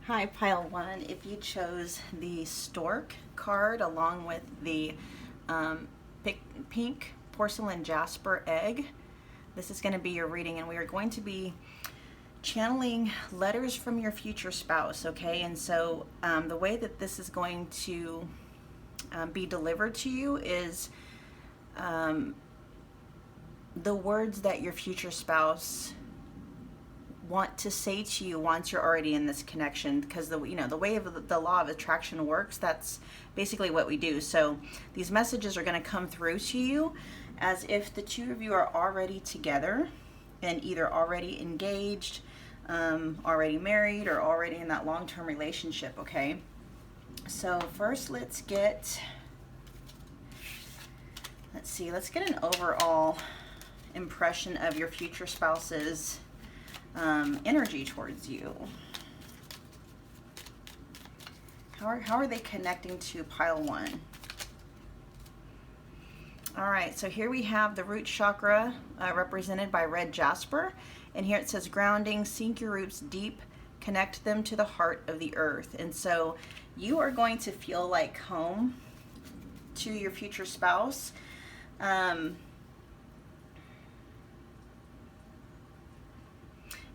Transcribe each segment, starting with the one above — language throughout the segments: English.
Hi, pile one. If you chose the Stork card along with the pink porcelain Jasper egg, this is going to be your reading, and we are going to be channeling letters from your future spouse, okay? And so the way that this is going to be delivered to you is the words that your future spouse want to say to you once you're already in this connection, because the way of the law of attraction works, that's basically what we do. So these messages are going to come through to you as if the two of you are already together and either already engaged, already married, or already in that long-term relationship. Okay, so first let's get an overall impression of your future spouse's energy towards you. How are they connecting to pile one? All right, so here we have the root chakra represented by red Jasper, and here it says grounding, sink your roots deep, connect them to the heart of the earth. And so you are going to feel like home to your future spouse.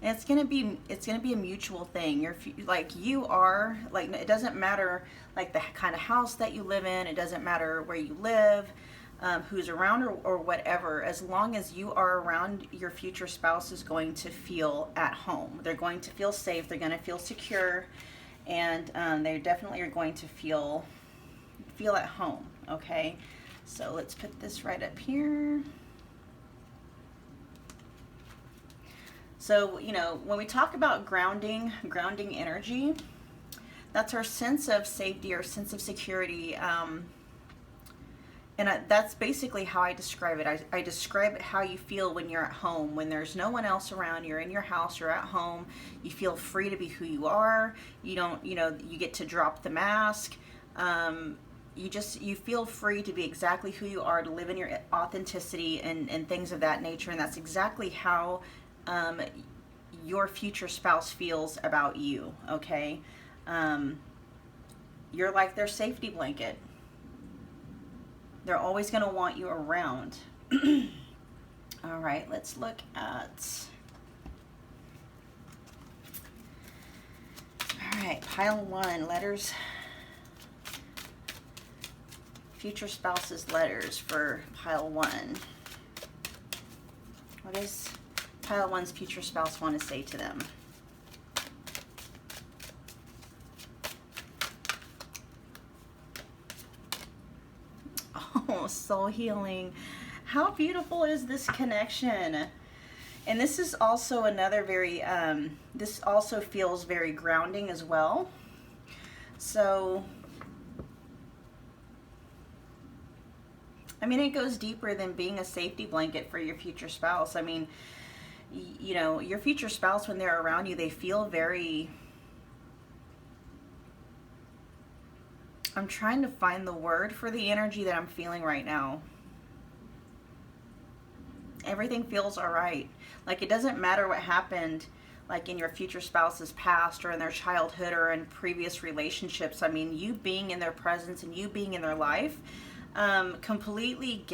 And it's gonna be a mutual thing. It doesn't matter like the kind of house that you live in. It doesn't matter where you live, who's around, or whatever. As long as you are around, your future spouse is going to feel at home. They're going to feel safe. They're going to feel secure, and they definitely are going to feel at home. Okay, so let's put this right up here. So, when we talk about grounding energy, that's our sense of safety, our sense of security. That's basically how I describe it. I describe how you feel when you're at home, when there's no one else around, you're in your house, you're at home, you feel free to be who you are. You get to drop the mask. You feel free to be exactly who you are, to live in your authenticity and things of that nature. And that's exactly how your future spouse feels about you. Okay, you're like their safety blanket. They're always going to want you around. All right, let's look at, all right, pile one, letters, future spouse's letters for pile one. What does pile one's future spouse want to say to them? Oh, soul healing. How beautiful is this connection? And this is also another very, this also feels very grounding as well. So, I mean, it goes deeper than being a safety blanket for your future spouse. I mean, your future spouse, when they're around you, they feel very, I'm trying to find the word for the energy that I'm feeling right now. Everything feels all right. Like, it doesn't matter what happened, like in your future spouse's past or in their childhood or in previous relationships. I mean, you being in their presence and you being in their life completely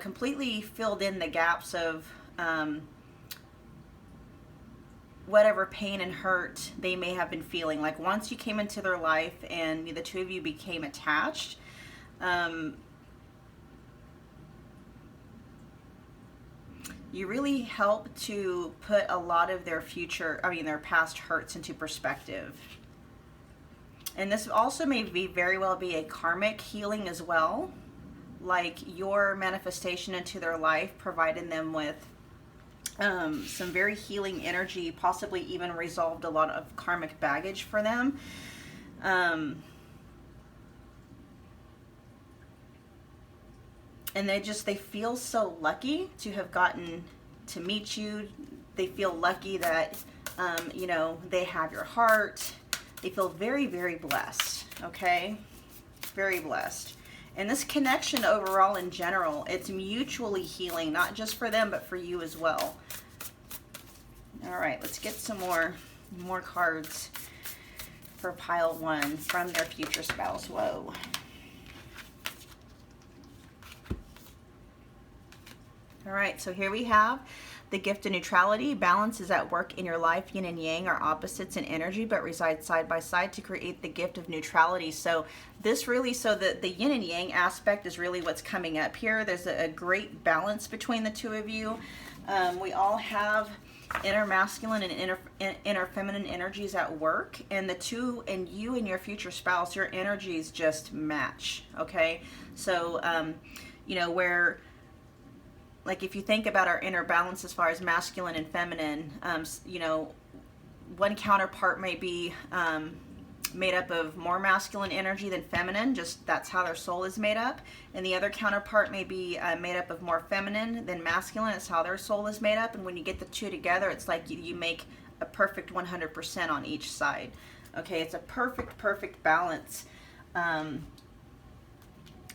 completely filled in the gaps of whatever pain and hurt they may have been feeling. Like, once you came into their life and the two of you became attached, you really help to put a lot of their past hurts into perspective. And this also may very well be a karmic healing as well. Like, your manifestation into their life provided them with some very healing energy, possibly even resolved a lot of karmic baggage for them. And they feel so lucky to have gotten to meet you. They feel lucky that, they have your heart. They feel very, very blessed, okay? Very blessed. And this connection overall in general, it's mutually healing, not just for them, but for you as well. All right, let's get some more More cards for pile 1 from their future spouse. Whoa. All right, so here we have the gift of neutrality. Balance is at work in your life. Yin and yang are opposites in energy, but reside side by side to create the gift of neutrality. So this really, so the yin and yang aspect is really what's coming up here. There's a great balance between the two of you. We all have inner masculine and inner feminine energies at work, and the two, and you and your future spouse, your energies just match. Okay, so you know, where, like, if you think about our inner balance as far as masculine and feminine, you know, one counterpart may be made up of more masculine energy than feminine, just that's how their soul is made up. And the other counterpart may be made up of more feminine than masculine, that's how their soul is made up. And when you get the two together, it's like you make a perfect 100% on each side. Okay, it's a perfect balance.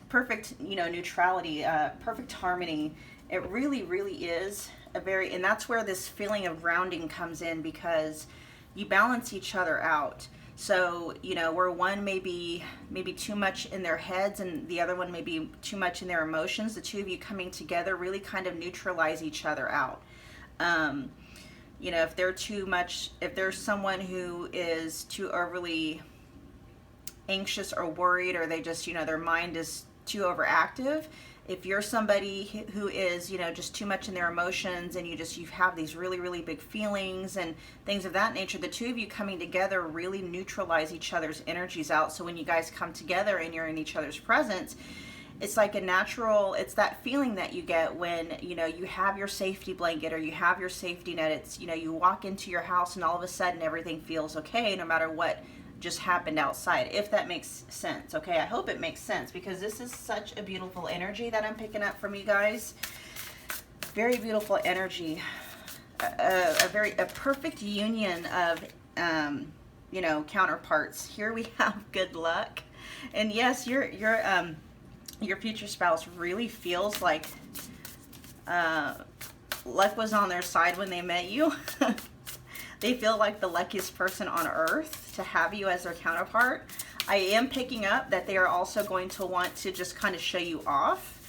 Perfect, you know, neutrality, perfect harmony. It really is a very, and that's where this feeling of grounding comes in, because you balance each other out. So, you know, where one may be maybe too much in their heads and the other one may be too much in their emotions, the two of you coming together really kind of neutralize each other out. You know, if they're too much, if there's someone who is too overly anxious or worried, or they just, you know, their mind is too overactive, if you're somebody who is, you know, just too much in their emotions, and you have these really big feelings and things of that nature, the two of you coming together really neutralize each other's energies out. So when you guys come together and you're in each other's presence, it's like a natural, it's that feeling that you get when, you know, you have your safety blanket or you have your safety net. It's, you know, you walk into your house and all of a sudden everything feels okay, no matter what just happened outside, if that makes sense. Okay, I hope it makes sense, because this is such a beautiful energy that I'm picking up from you guys. Very beautiful energy. A perfect union of you know, counterparts. Here we have good luck, and yes, your future spouse really feels like luck was on their side when they met you. They feel like the luckiest person on earth to have you as their counterpart. I am picking up that they are also going to want to just kind of show you off.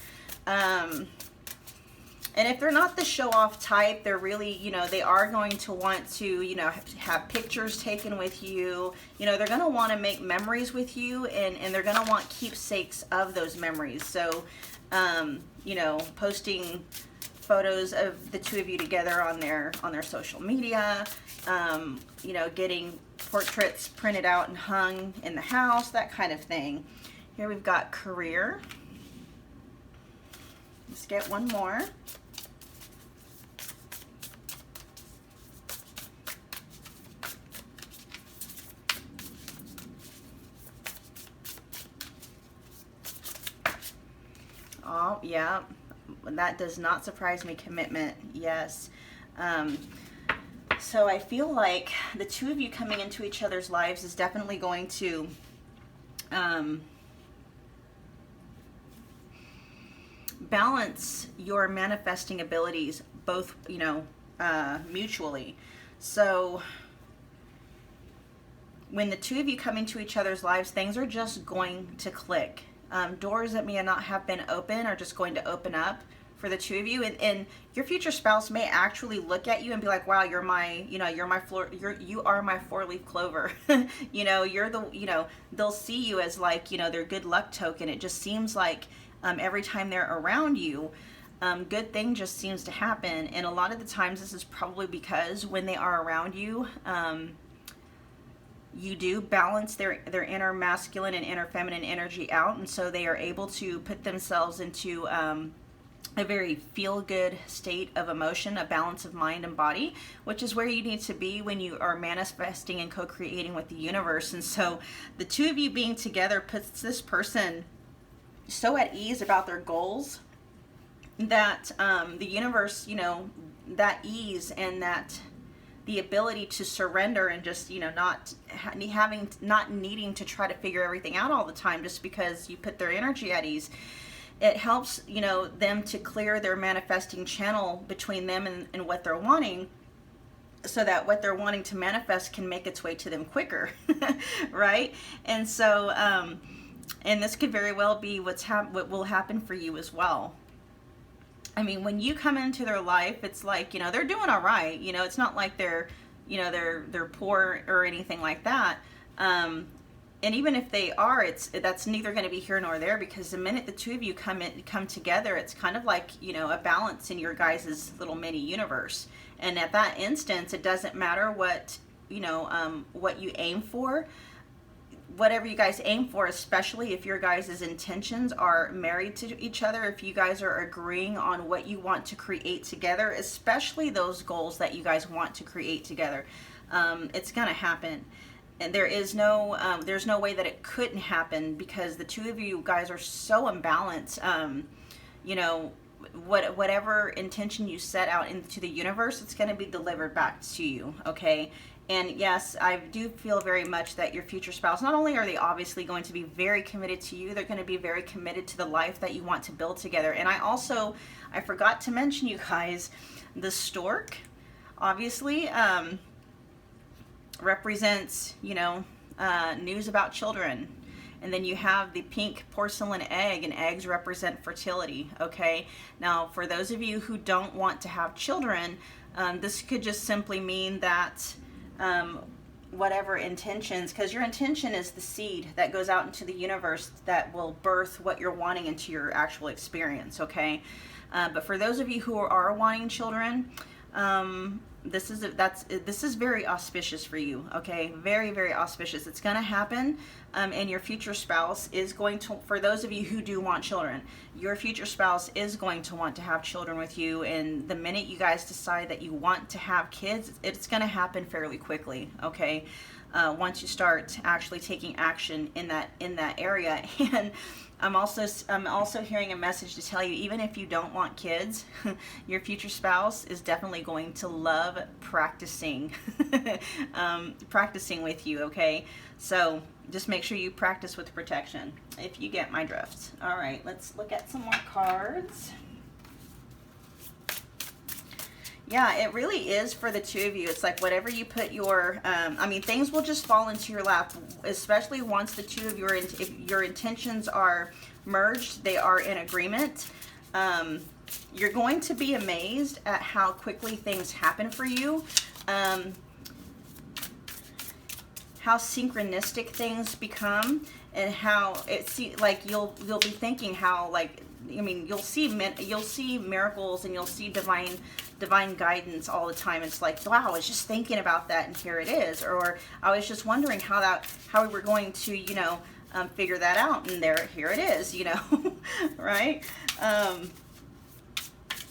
And if they're not the show off type, they're really, you know, they are going to want to, you know, have pictures taken with you. You know, they're going to want to make memories with you, and they're going to want keepsakes of those memories. So, you know, posting photos of the two of you together on their social media, you know, getting portraits printed out and hung in the house, that kind of thing. Here we've got career. Let's get one more. Oh, yeah. That does not surprise me. Commitment. Yes. So I feel like the two of you coming into each other's lives is definitely going to balance your manifesting abilities, both, you know, mutually. So when the two of you come into each other's lives, things are just going to click. Doors that may not have been open are just going to open up for the two of you, and your future spouse may actually look at you and be like, wow, you are my 4-leaf clover. You know, you're the, you know, they'll see you as like, you know, their good luck token. It just seems like every time they're around you, good thing just seems to happen. And a lot of the times this is probably because when they are around you, you do balance their inner masculine and inner feminine energy out, and so they are able to put themselves into a very feel-good state of emotion, a balance of mind and body, which is where you need to be when you are manifesting and co-creating with the universe. And so the two of you being together puts this person so at ease about their goals that the universe, you know, that ease and that the ability to surrender and just, you know, not needing to try to figure everything out all the time just because you put their energy at ease. It helps, you know, them to clear their manifesting channel between them and what they're wanting. so that what they're wanting to manifest can make its way to them quicker, right? And so, and this could very well be what will happen for you as well. I mean, when you come into their life, it's like, they're doing all right. It's not like they're poor or anything like that. And even if they are, that's neither going to be here nor there, because the minute the two of you come together, it's kind of like, a balance in your guys' little mini universe. And at that instance, it doesn't matter what you aim for. Whatever you guys aim for, especially if your guys' intentions are married to each other, if you guys are agreeing on what you want to create together, especially those goals that you guys want to create together, it's going to happen. And there's no way that it couldn't happen, because the two of you guys are so imbalanced. Whatever intention you set out into the universe, it's going to be delivered back to you, okay? And yes, I do feel very much that your future spouse, not only are they obviously going to be very committed to you, they're going to be very committed to the life that you want to build together. And I forgot to mention, you guys, the Stork, obviously, represents, news about children. And then you have the pink porcelain egg, and eggs represent fertility, okay? Now, for those of you who don't want to have children, this could just simply mean that whatever intentions, because your intention is the seed that goes out into the universe that will birth what you're wanting into your actual experience, okay? But for those of you who are wanting children, this is very auspicious for you, okay? Very, very auspicious. It's going to happen, and your future spouse is going to, for those of you who do want children, your future spouse is going to want to have children with you, and the minute you guys decide that you want to have kids, it's going to happen fairly quickly, okay? Once you start actually taking action in that area. And I'm also hearing a message to tell you, even if you don't want kids, your future spouse is definitely going to love practicing with you, okay? So just make sure you practice with protection, if you get my drift. All right, let's look at some more cards. Yeah, it really is for the two of you. It's like whatever you put your, things will just fall into your lap, especially once the two of you, if your intentions are merged, they are in agreement. You're going to be amazed at how quickly things happen for you, how synchronistic things become, and how you'll be thinking how you'll see miracles, and you'll see divine guidance all the time. It's like, wow, I was just thinking about that, and here it is. Or I was just wondering how we were going to, figure that out, and here it is, right?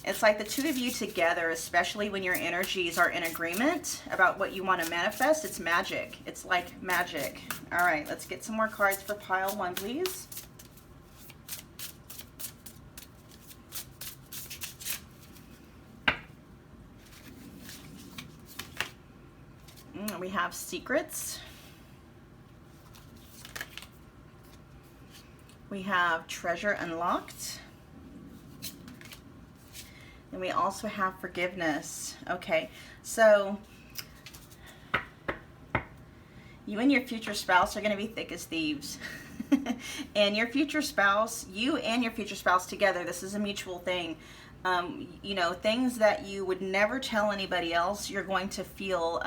It's like the two of you together, especially when your energies are in agreement about what you want to manifest, it's magic. It's like magic. All right, let's get some more cards for pile 1, please. We have secrets. We have treasure unlocked. And we also have forgiveness. Okay, so you and your future spouse are going to be thick as thieves. And your future spouse, you and your future spouse together, this is a mutual thing. Things that you would never tell anybody else, you're going to feel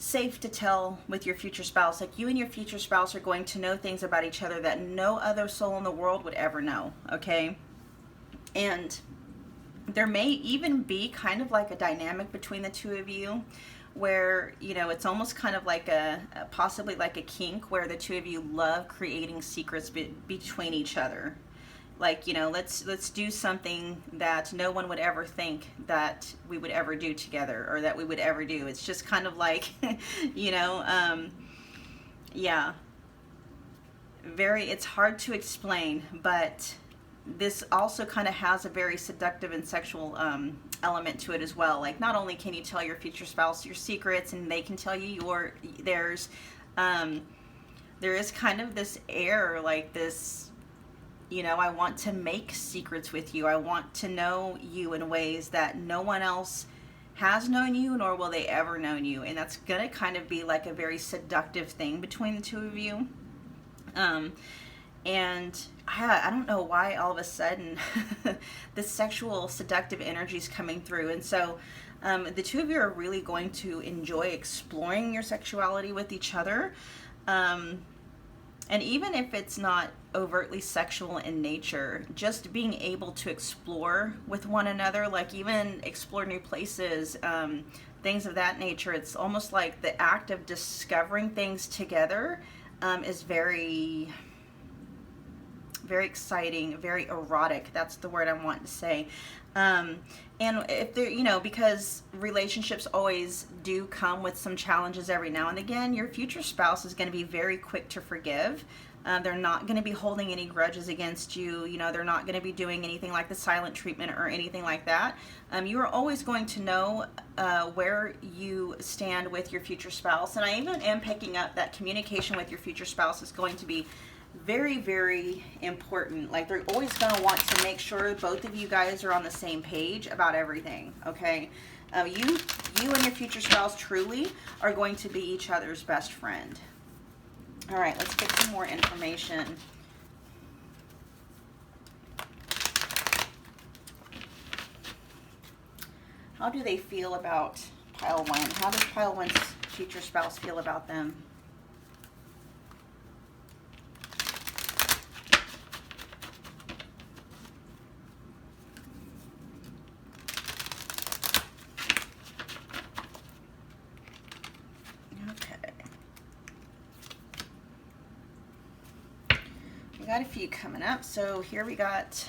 safe to tell with your future spouse. Like, you and your future spouse are going to know things about each other that no other soul in the world would ever know, okay? And there may even be kind of like a dynamic between the two of you where, it's almost kind of like possibly like a kink, where the two of you love creating secrets between each other. Like, let's do something that no one would ever think that we would ever do together, or that we would ever do. It's just kind of like, yeah. It's hard to explain, but this also kind of has a very seductive and sexual element to it as well. Like, not only can you tell your future spouse your secrets, and they can tell you theirs, there is kind of this air, like this, I want to make secrets with you. I want to know you in ways that no one else has known you, nor will they ever know you. And that's going to kind of be like a very seductive thing between the two of you. And I don't know why all of a sudden this sexual seductive energy is coming through. And so the two of you are really going to enjoy exploring your sexuality with each other. And even if it's not overtly sexual in nature, just being able to explore with one another, like even explore new places, things of that nature. It's almost like the act of discovering things together is very, very exciting, very erotic. That's the word I want to say. And if they're, you know, because relationships always do come with some challenges every now and again, your future spouse is going to be very quick to forgive. They're not going to be holding any grudges against you. You know, they're not going to be doing anything like the silent treatment or anything like that. You are always going to know where you stand with your future spouse. And I even am picking up that communication with your future spouse is going to be very, very important. Like, they're always going to want to make sure both of you guys are on the same page about everything, okay? You and your future spouse truly are going to be each other's best friend. All right, let's get some more information. How do they feel about pile one? How does pile one's future spouse feel about them? Got a few coming up. So here we got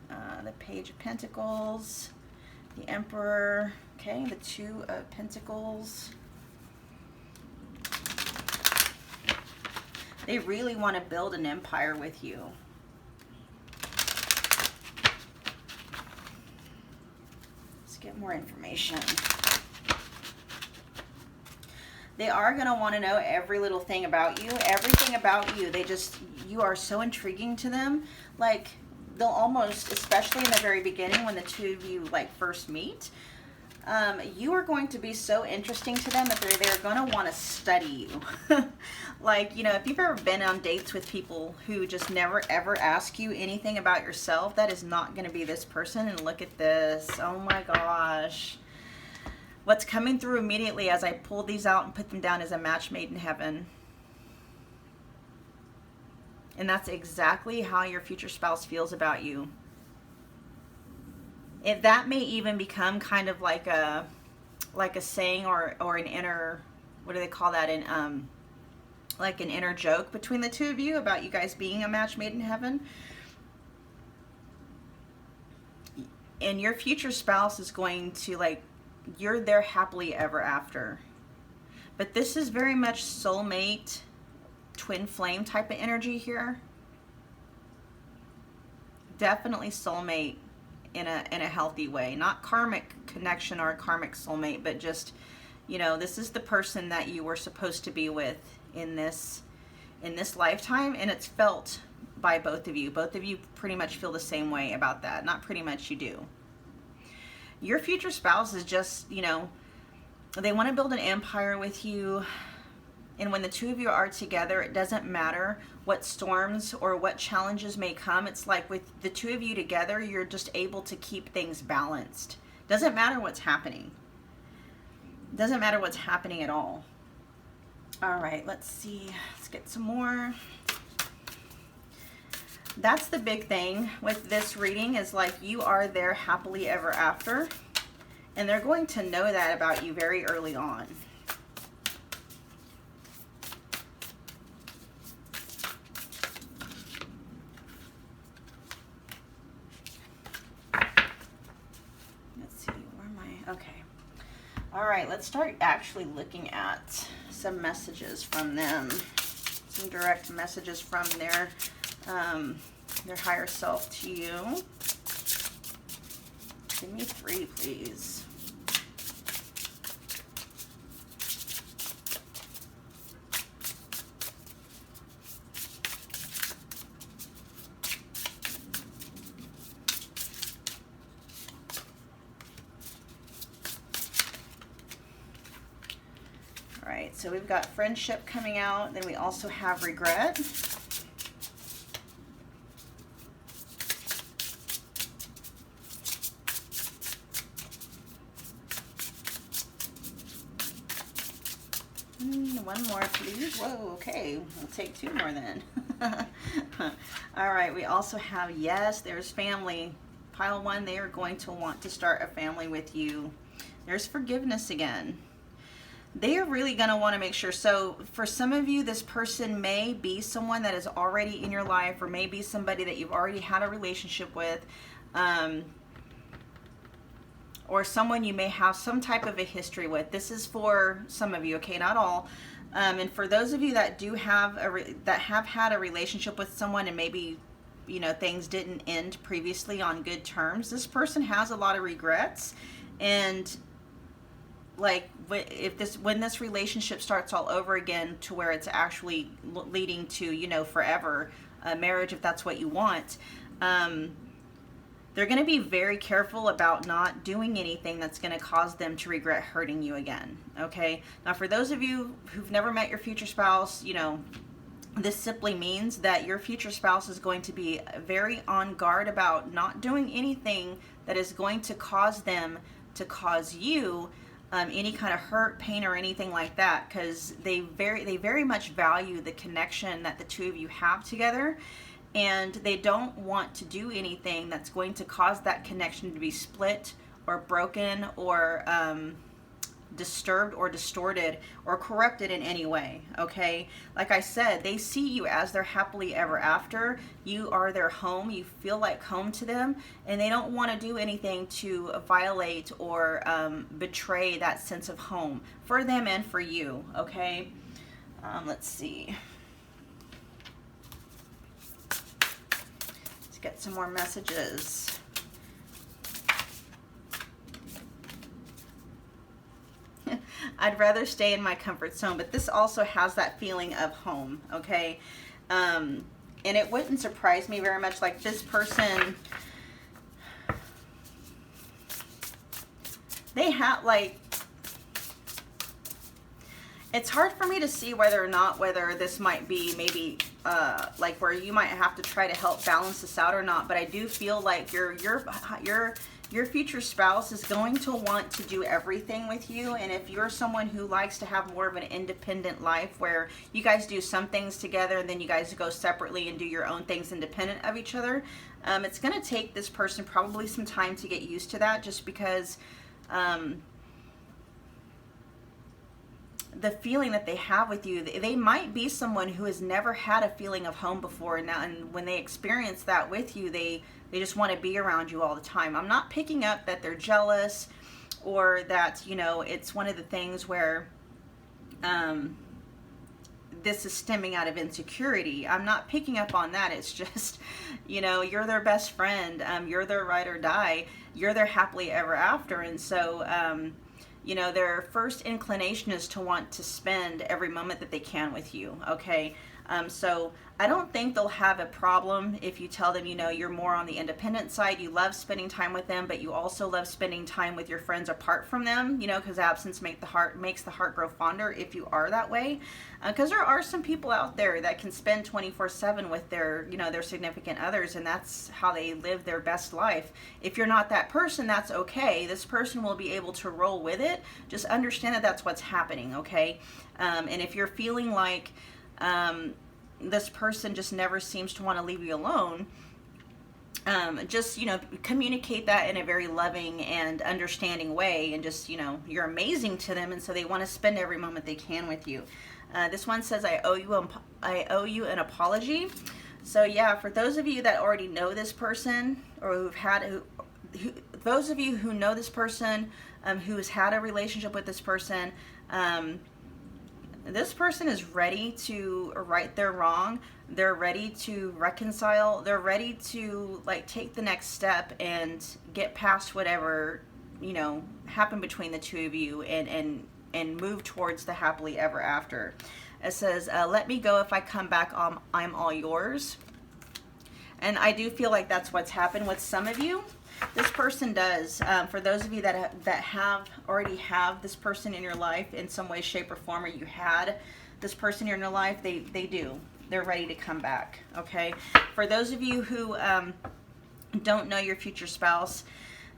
the Page of Pentacles, the Emperor, okay, the Two of Pentacles. They really want to build an empire with you. Let's get more information. They are going to want to know every little thing about you, everything about you. You are so intriguing to them. Like, they'll almost, especially in the very beginning when the two of you like first meet, you are going to be so interesting to them that they're going to want to study you. Like, you know, if you've ever been on dates with people who just never ever ask you anything about yourself, that is not going to be this person. And look at this. Oh my gosh. What's coming through immediately as I pull these out and put them down is a match made in heaven. And that's exactly how your future spouse feels about you. If that may even become kind of like a saying or an inner, what do they call that, in like an inner joke between the two of you about you guys being a match made in heaven. And your future spouse is going to, like, you're there happily ever after. But this is very much soulmate, twin flame type of energy here. Definitely soulmate in a healthy way. Not karmic connection or a karmic soulmate, but just, you know, this is the person that you were supposed to be with in this lifetime, and it's felt by both of you. Both of you pretty much feel the same way about that. Not pretty much, you do. Your future spouse is just, you know, they want to build an empire with you. And when the two of you are together, it doesn't matter what storms or what challenges may come. It's like with the two of you together, you're just able to keep things balanced. Doesn't matter what's happening. Doesn't matter what's happening at all. All right, let's see. Let's get some more. That's the big thing with this reading, is like you are there happily ever after. And they're going to know that about you very early on. Let's see, where am I? Okay. All right, let's start actually looking at some messages from them. Some direct messages from their higher self to you. Give me 3, please. All right, so we've got friendship coming out. Then we also have regret. One more, please. Whoa, okay. We'll take 2 more then. All right, we also have, yes, there's family. Pile 1, they are going to want to start a family with you. There's forgiveness again. They are really going to want to make sure. So for some of you, this person may be someone that is already in your life, or maybe somebody that you've already had a relationship with, or someone you may have some type of a history with. This is for some of you, okay, not all. And for those of you that do have that have had a relationship with someone, and maybe, you know, things didn't end previously on good terms, this person has a lot of regrets. And like, when this relationship starts all over again, to where it's actually leading to, you know, forever marriage, if that's what you want, they're going to be very careful about not doing anything that's going to cause them to regret hurting you again. Okay. Now, for those of you who've never met your future spouse, you know, this simply means that your future spouse is going to be very on guard about not doing anything that is going to cause them to cause you any kind of hurt, pain, or anything like that, because they very much value the connection that the two of you have together. And they don't want to do anything that's going to cause that connection to be split or broken or disturbed or distorted or corrupted in any way, okay? Like I said, they see you as their happily ever after. You are their home. You feel like home to them, and they don't want to do anything to violate or betray that sense of home for them and for you, okay? Let's see. Get some more messages. I'd rather stay in my comfort zone, but this also has that feeling of home, okay? And it wouldn't surprise me very much, like this person, they have, like, it's hard for me to see whether this might be maybe like where you might have to try to help balance this out or not, but I do feel like your future spouse is going to want to do everything with you. And if you're someone who likes to have more of an independent life where you guys do some things together and then you guys go separately and do your own things independent of each other, it's going to take this person probably some time to get used to that, just because the feeling that they have with you, they might be someone who has never had a feeling of home before now, and when they experience that with you, they just want to be around you all the time. I'm not picking up that they're jealous, or that, you know, it's one of the things where this is stemming out of insecurity. I'm not picking up on that. It's just, you know, you're their best friend, you're their ride or die, you're their happily ever after. And so you know, their first inclination is to want to spend every moment that they can with you, okay? So I don't think they'll have a problem if you tell them, you know, you're more on the independent side, you love spending time with them, but you also love spending time with your friends apart from them, you know, because absence makes the heart grow fonder if you are that way. Because there are some people out there that can spend 24/7 with their, you know, their significant others, and that's how they live their best life. If you're not that person, that's okay. This person will be able to roll with it. Just understand that that's what's happening, okay? And if you're feeling like this person just never seems to want to leave you alone, just, you know, communicate that in a very loving and understanding way, and just, you know, you're amazing to them, and so they want to spend every moment they can with you. This one says, I owe you an apology. So yeah, for those of you that already know this person, or those of you who know this person, who has had a relationship with this person, this person is ready to right their wrong. They're ready to reconcile. They're ready to, like, take the next step and get past whatever, you know, happened between the two of you, and move towards the happily ever after. It says, let me go. If I come back, I'm all yours. And I do feel like that's what's happened with some of you. This person does. For those of you that have already have this person in your life in some way, shape, or form, or you had this person in your life, they do. They're ready to come back. Okay. For those of you who don't know your future spouse,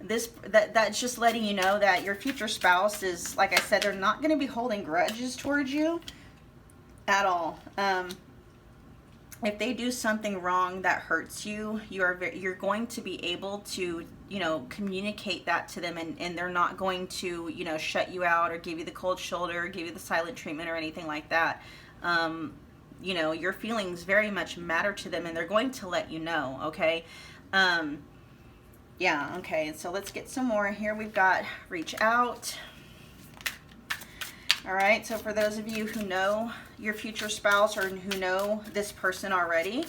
that's just letting you know that your future spouse is, like I said, they're not going to be holding grudges towards you at all. If they do something wrong that hurts you, you're going to be able to, you know, communicate that to them, and they're not going to, you know, shut you out or give you the cold shoulder or give you the silent treatment or anything like that. You know, your feelings very much matter to them, and they're going to let you know, okay? Yeah, okay, so let's get some more here. We've got reach out. All right, so for those of you who know your future spouse or who know this person already,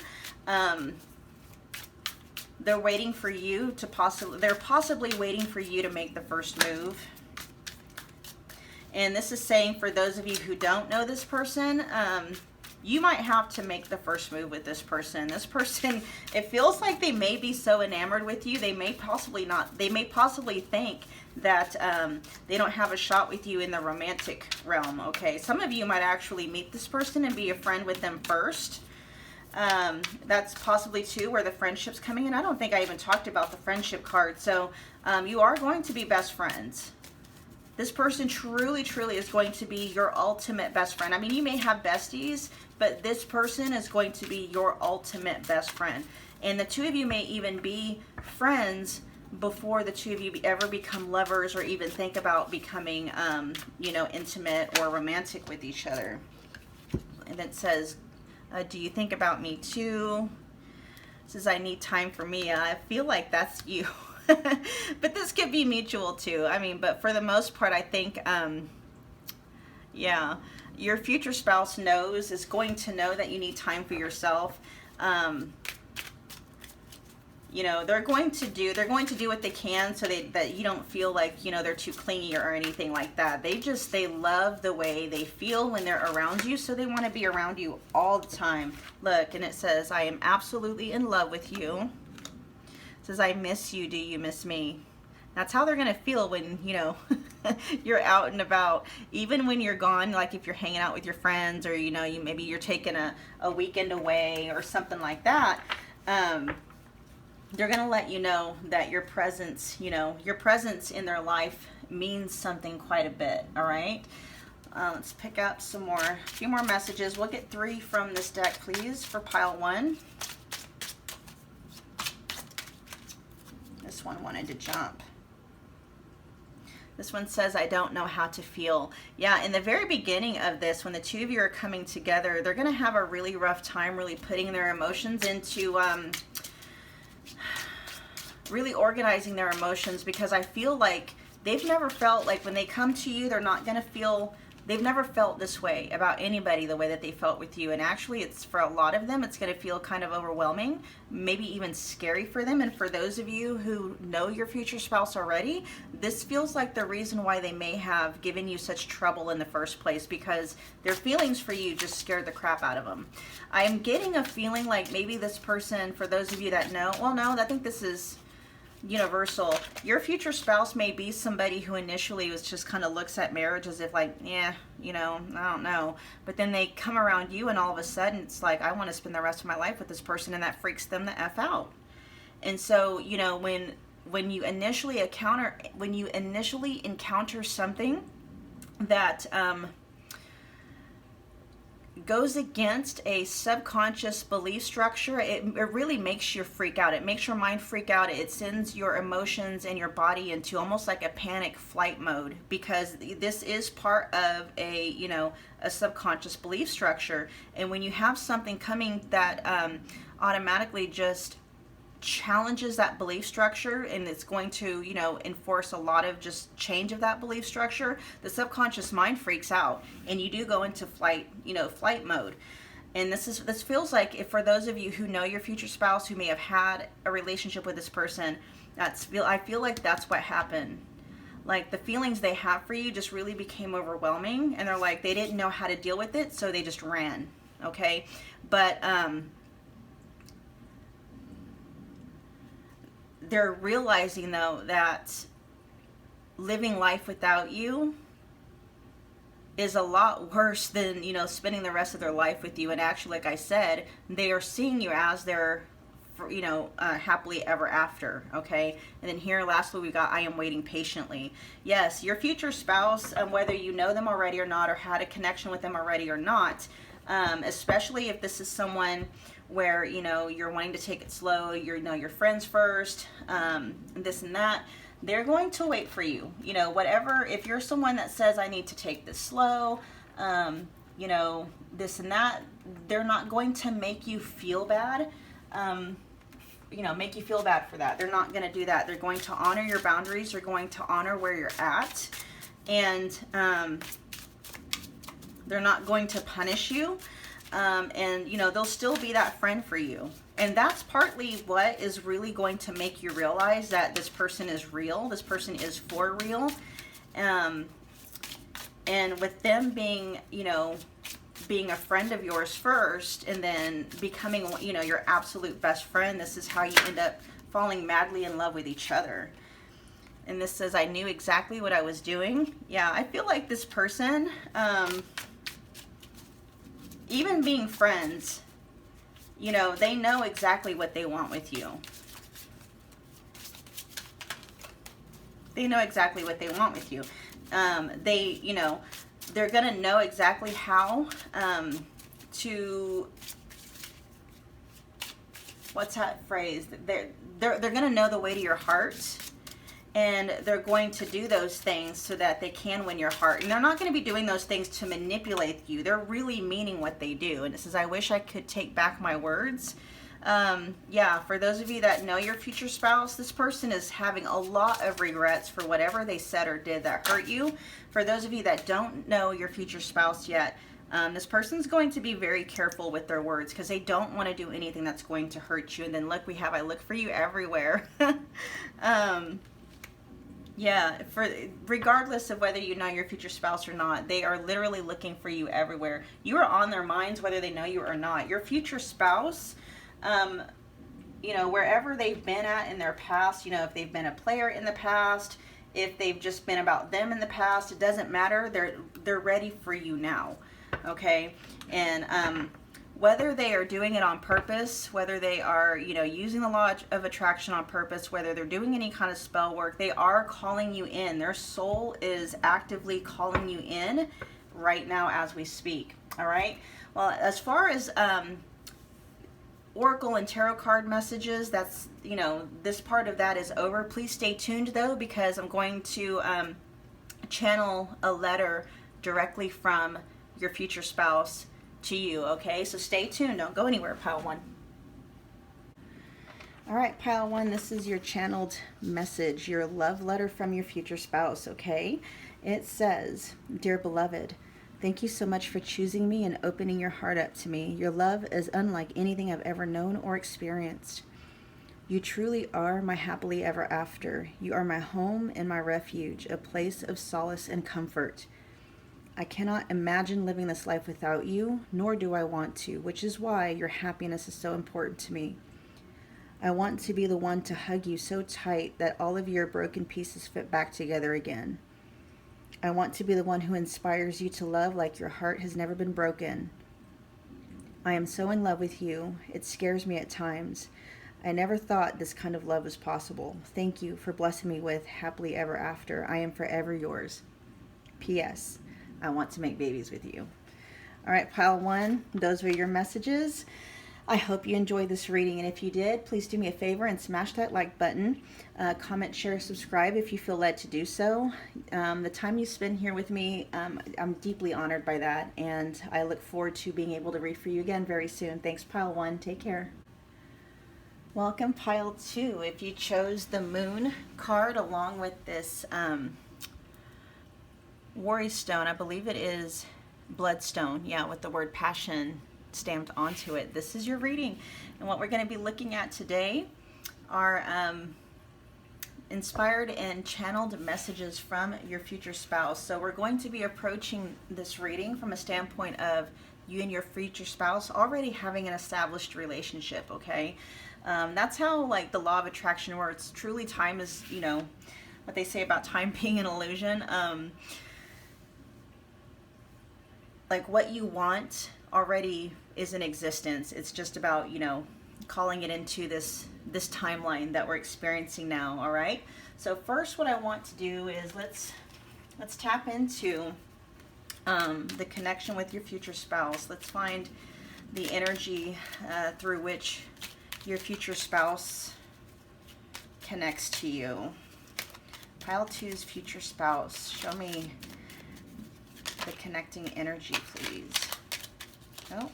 they're waiting for you to possibly waiting for you to make the first move. And this is saying for those of you who don't know this person, you might have to make the first move with this person. This person, it feels like they may be so enamored with you, they may possibly think that they don't have a shot with you in the romantic realm, okay? Some of you might actually meet this person and be a friend with them first. That's possibly too where the friendship's coming in. I don't think I even talked about the friendship card. So you are going to be best friends. This person truly, truly is going to be your ultimate best friend. I mean, you may have besties, but this person is going to be your ultimate best friend. And the two of you may even be friends before the two of you ever become lovers or even think about becoming, you know, intimate or romantic with each other. And it says, do you think about me too? It says, I need time for me. I feel like that's you. But this could be mutual too. I mean, but for the most part, I think, yeah, your future spouse is going to know that you need time for yourself. You know, they're going to do what they can so that you don't feel like, you know, they're too clingy or anything like that. They love the way they feel when they're around you, so they want to be around you all the time. Look, and it says, I am absolutely in love with you. It says, I miss you. Do you miss me? That's how they're going to feel when, you know, you're out and about. Even when you're gone, like if you're hanging out with your friends or, you know, maybe you're taking a weekend away or something like that. They're going to let you know that your presence, you know, your presence in their life means something quite a bit, all right? Let's pick up a few more messages. We'll get 3 from this deck, please, for pile 1. This one wanted to jump. This one says, I don't know how to feel. Yeah, in the very beginning of this, when the two of you are coming together, they're going to have a really rough time really putting their emotions into... really organizing their emotions, because I feel like they've never felt like when they come to you, they've never felt this way about anybody the way that they felt with you. And actually, it's for a lot of them, it's going to feel kind of overwhelming, maybe even scary for them. And for those of you who know your future spouse already, this feels like the reason why they may have given you such trouble in the first place, because their feelings for you just scared the crap out of them. I'm getting a feeling like maybe this person, for those of you that know, well, no, I think this is universal. Your future spouse may be somebody who initially was just kind of looks at marriage as if like, yeah, you know, I don't know. But then they come around you and all of a sudden it's like, I want to spend the rest of my life with this person, and that freaks them the F out. And so, you know, when you initially encounter something that goes against a subconscious belief structure, it really makes you freak out. It makes your mind freak out. It sends your emotions and your body into almost like a panic flight mode, because this is part of a, you know, a subconscious belief structure. And when you have something coming that automatically just challenges that belief structure, and it's going to, you know, enforce a lot of just change of that belief structure, the subconscious mind freaks out and you do go into flight mode. And this feels like, if for those of you who know your future spouse, who may have had a relationship with this person, I feel like that's what happened. Like the feelings they have for you just really became overwhelming, and they're like, they didn't know how to deal with it, so they just ran. Okay, but they're realizing though that living life without you is a lot worse than, you know, spending the rest of their life with you. And actually, like I said, they are seeing you as their, you know, happily ever after. Okay. And then here lastly we got, I am waiting patiently. Yes, your future spouse, whether you know them already or not, or had a connection with them already or not, especially if this is someone where, you know, you're wanting to take it slow, you're, you know, your friends first, this and that, they're going to wait for you. You know, whatever, if you're someone that says, I need to take this slow, you know, this and that, they're not going to make you feel bad, you know, make you feel bad for that. They're not going to do that. They're going to honor your boundaries. They're going to honor where you're at. And they're not going to punish you. And, you know, they'll still be that friend for you. And that's partly what is really going to make you realize that this person is real. This person is for real. And with them being, you know, being a friend of yours first and then becoming, you know, your absolute best friend, this is how you end up falling madly in love with each other. And this says, I knew exactly what I was doing. Yeah, I feel like this person, even being friends, you know, they know exactly what they want with you. They know exactly what they want with you. They, you know, they're going to know exactly how to, what's that phrase? They're going to know the way to your heart, and they're going to do those things so that they can win your heart. And they're not going to be doing those things to manipulate you. They're really meaning what they do. And it says, I wish I could take back my words. Yeah, for those of you that know your future spouse, this person is having a lot of regrets for whatever they said or did that hurt you. For those of you that don't know your future spouse yet, this person's going to be very careful with their words because they don't want to do anything that's going to hurt you. And then look, we have, I look for you everywhere. Yeah, regardless of whether you know your future spouse or not, they are literally looking for you everywhere. You are on their minds whether they know you or not. Your future spouse, you know, wherever they've been at in their past, you know, if they've been a player in the past, if they've just been about them in the past, it doesn't matter. They're ready for you now, okay? And whether they are doing it on purpose, whether they are, you know, using the law of attraction on purpose, whether they're doing any kind of spell work, they are calling you in. Their soul is actively calling you in right now as we speak, all right? Well, as far as Oracle and Tarot card messages, that's, you know, this part of that is over. Please stay tuned, though, because I'm going to channel a letter directly from your future spouse to you, okay? So stay tuned. Don't go anywhere, Pile 1. All right, Pile 1, this is your channeled message, your love letter from your future spouse, okay? It says, Dear beloved, thank you so much for choosing me and opening your heart up to me. Your love is unlike anything I've ever known or experienced. You truly are my happily ever after. You are my home and my refuge, a place of solace and comfort. I cannot imagine living this life without you, nor do I want to, which is why your happiness is so important to me. I want to be the one to hug you so tight that all of your broken pieces fit back together again. I want to be the one who inspires you to love like your heart has never been broken. I am so in love with you. It scares me at times. I never thought this kind of love was possible. Thank you for blessing me with happily ever after. I am forever yours. P.S. I want to make babies with you. All right, Pile 1, those were your messages. I hope you enjoyed this reading, and if you did, please do me a favor and smash that like button. Comment, share, subscribe if you feel led to do so. The time you spend here with me, I'm deeply honored by that, and I look forward to being able to read for you again very soon. Thanks, Pile 1. Take care. Welcome, Pile 2. If you chose the Moon card along with this Worry Stone, I believe it is Bloodstone, yeah, with the word passion stamped onto it. This is your reading, and what we're going to be looking at today are inspired and channeled messages from your future spouse. So we're going to be approaching this reading from a standpoint of you and your future spouse already having an established relationship, okay? That's how like the law of attraction works. Truly, time is, you know, what they say about time being an illusion. Like what you want already is in existence. It's just about, you know, calling it into this timeline that we're experiencing now. All right. So first, what I want to do is let's tap into the connection with your future spouse. Let's find the energy through which your future spouse connects to you. Pile 2's future spouse. Show me the connecting energy, please. Oh,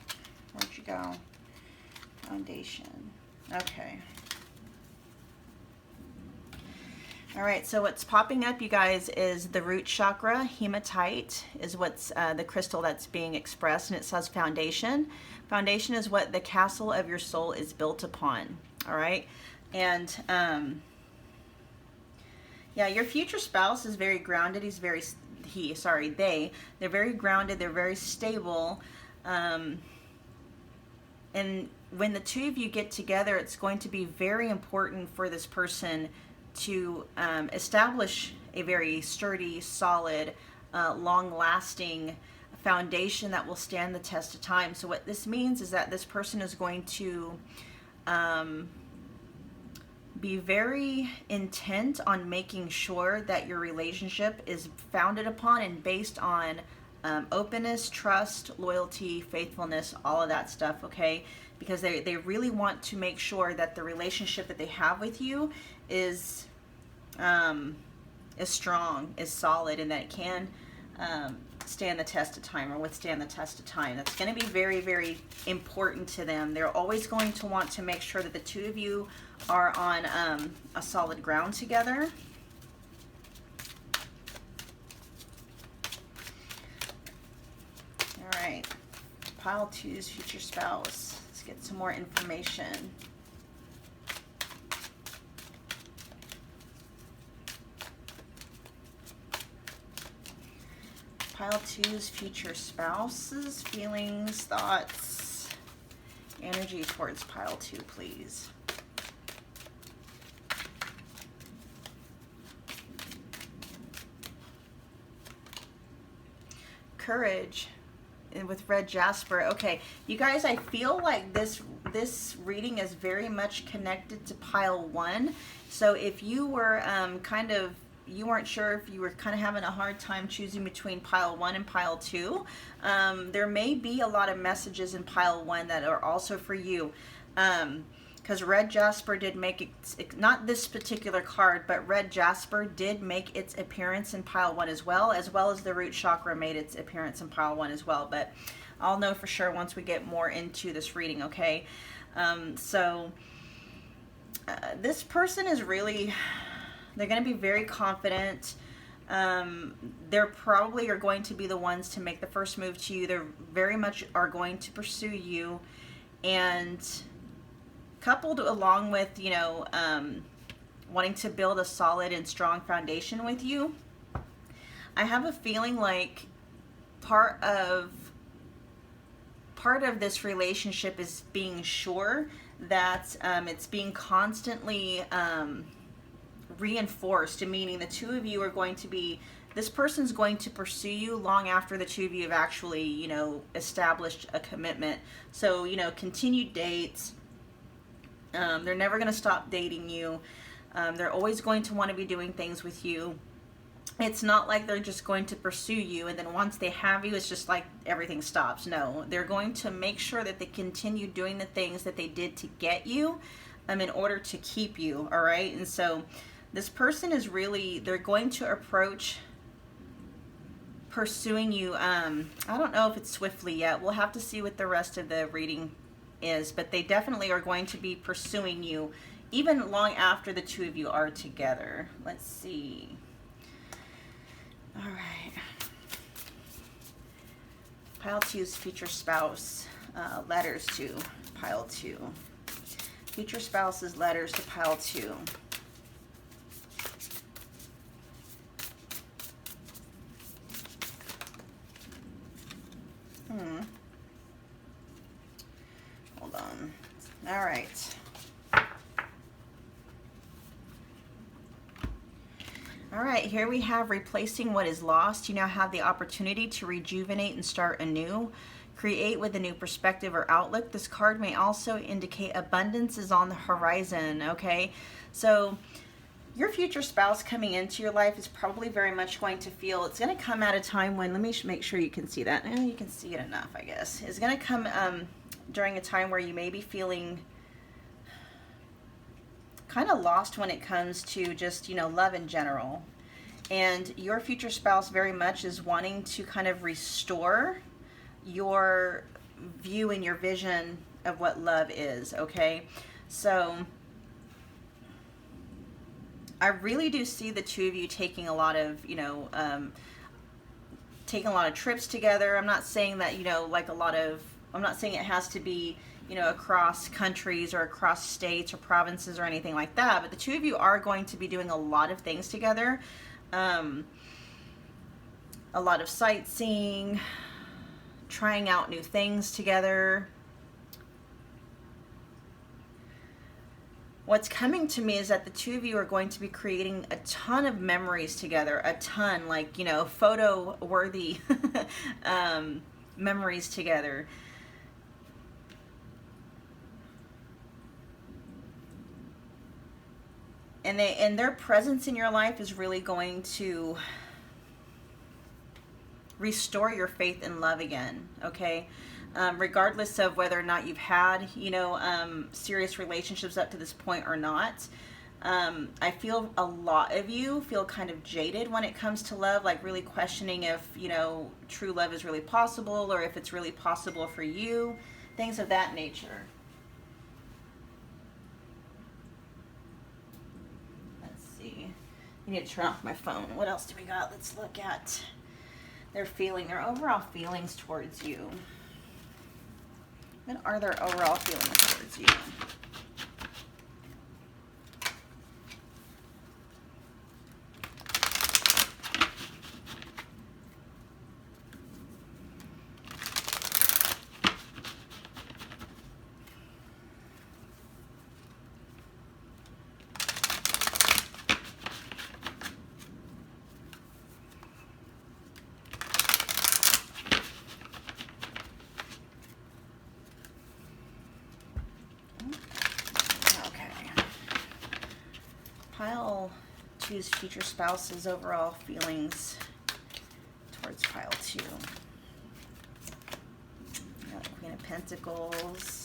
where'd you go? Foundation. Okay. All right, so what's popping up, you guys, is the root chakra. Hematite is what's the crystal that's being expressed, and it says foundation. Foundation is what the castle of your soul is built upon. All right, and yeah, your future spouse is very grounded. They're very grounded. They're very stable. And when the two of you get together, it's going to be very important for this person to establish a very sturdy, solid, long-lasting foundation that will stand the test of time. So what this means is that this person is going to be very intent on making sure that your relationship is founded upon and based on openness, trust, loyalty, faithfulness, all of that stuff, okay? Because they really want to make sure that the relationship that they have with you is strong, is solid, and that it can stand the test of time or withstand the test of time. That's going to be very, very important to them. They're always going to want to make sure that the two of you are on a solid ground together. All right, pile 2's future spouse. Let's get some more information. Pile 2's future spouse's feelings, thoughts, energy towards pile 2, please. Courage with red Jasper. Okay, you guys, I feel like this reading is very much connected to pile 1. So if you were you weren't sure if you were kind of having a hard time choosing between pile 1 and pile 2, there may be a lot of messages in pile 1 that are also for you. Because red Jasper did make it, not this particular card, but red Jasper did make its appearance in pile 1 as well as the root chakra made its appearance in pile 1 as well. But I'll know for sure once we get more into this reading, okay? This person is really, they're going to be very confident. They're probably are going to be the ones to make the first move to you. They're very much are going to pursue you, and coupled along with, you know, wanting to build a solid and strong foundation with you, I have a feeling like part of this relationship is being sure that it's being constantly reinforced, meaning the two of you are going to be, this person's going to pursue you long after the two of you have actually, you know, established a commitment. So, you know, continued dates. They're never going to stop dating you. They're always going to want to be doing things with you. It's not like they're just going to pursue you and then once they have you, it's just like everything stops. No, they're going to make sure that they continue doing the things that they did to get you in order to keep you, all right? And so this person is really, they're going to approach pursuing you. I don't know if it's swiftly yet. We'll have to see what the rest of the reading is, but they definitely are going to be pursuing you even long after the two of you are together. Let's see. All right. Pile 2's future spouse, letters to pile 2. Future spouse's letters to pile 2. Hold on. All right. All right, here we have replacing what is lost. You now have the opportunity to rejuvenate and start anew. Create with a new perspective or outlook. This card may also indicate abundance is on the horizon, okay? So your future spouse coming into your life is probably very much going to feel, it's going to come at a time when, let me make sure you can see that. You can see it enough, I guess. It's going to come during a time where you may be feeling kind of lost when it comes to just, you know, love in general. And your future spouse very much is wanting to kind of restore your view and your vision of what love is, okay? So I really do see the two of you taking a lot of, you know, taking a lot of trips together. I'm not saying that, you know, like I'm not saying it has to be, you know, across countries or across states or provinces or anything like that, but the two of you are going to be doing a lot of things together. A lot of sightseeing, trying out new things together. What's coming to me is that the two of you are going to be creating a ton of memories together, a ton, like, you know, photo worthy memories together. And their presence in your life is really going to restore your faith in love again, okay? Regardless of whether or not you've had, you know, serious relationships up to this point or not. I feel a lot of you feel kind of jaded when it comes to love, like really questioning if, you know, true love is really possible or if it's really possible for you, things of that nature. I need to turn off my phone. What else do we got? Let's look at their overall feelings towards you. What are their overall feelings towards you? Pile 2's future spouse's overall feelings towards pile 2. Got the Queen of Pentacles.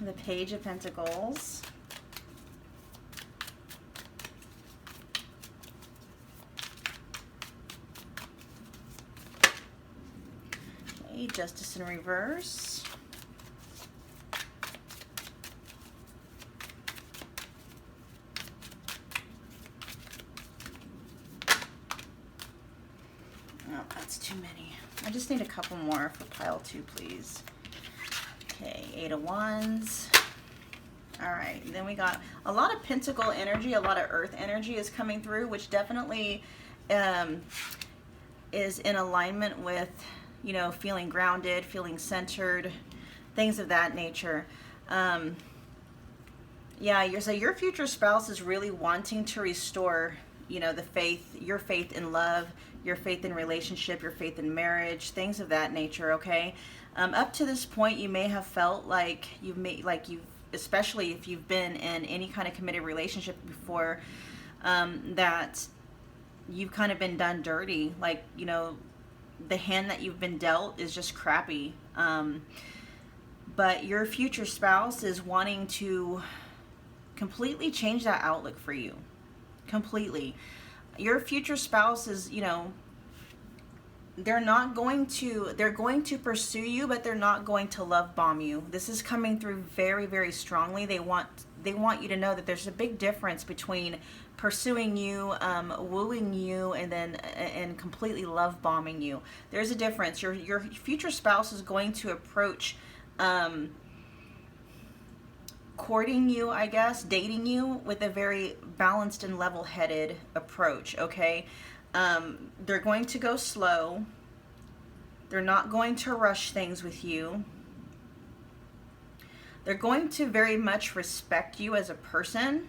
The Page of Pentacles. Okay, Justice in reverse. Oh, that's too many. I just need a couple more for pile 2, please. Okay, 8 of Wands. All right, then we got a lot of Pentacle energy, a lot of Earth energy is coming through, which definitely is in alignment with, you know, feeling grounded, feeling centered, things of that nature. Yeah, so your future spouse is really wanting to restore, you know, the faith, your faith in love, your faith in relationship, your faith in marriage, things of that nature, okay? Up to this point, you may have felt like especially if you've been in any kind of committed relationship before, that you've kind of been done dirty. Like, you know, the hand that you've been dealt is just crappy. But your future spouse is wanting to completely change that outlook for you. Completely. Your future spouse is, you know, they're going to pursue you, but they're not going to love bomb you. This is coming through very, very strongly. They want you to know that there's a big difference between pursuing you, wooing you, and completely love bombing you. There's a difference. Your future spouse is going to approach courting you, I guess, dating you with a very balanced and level-headed approach, okay? They're going to go slow. They're not going to rush things with you. They're going to very much respect you as a person.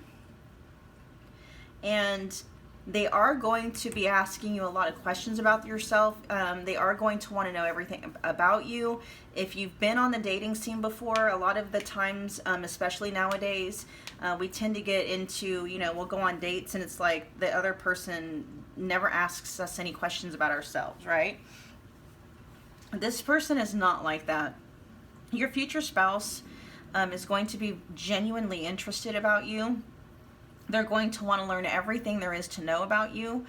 And they are going to be asking you a lot of questions about yourself. They are going to want to know everything about you. If you've been on the dating scene before, a lot of the times, especially nowadays, we tend to get into, you know, we'll go on dates and it's like the other person never asks us any questions about ourselves, right? This person is not like that. Your future spouse is going to be genuinely interested about you. They're going to want to learn everything there is to know about you.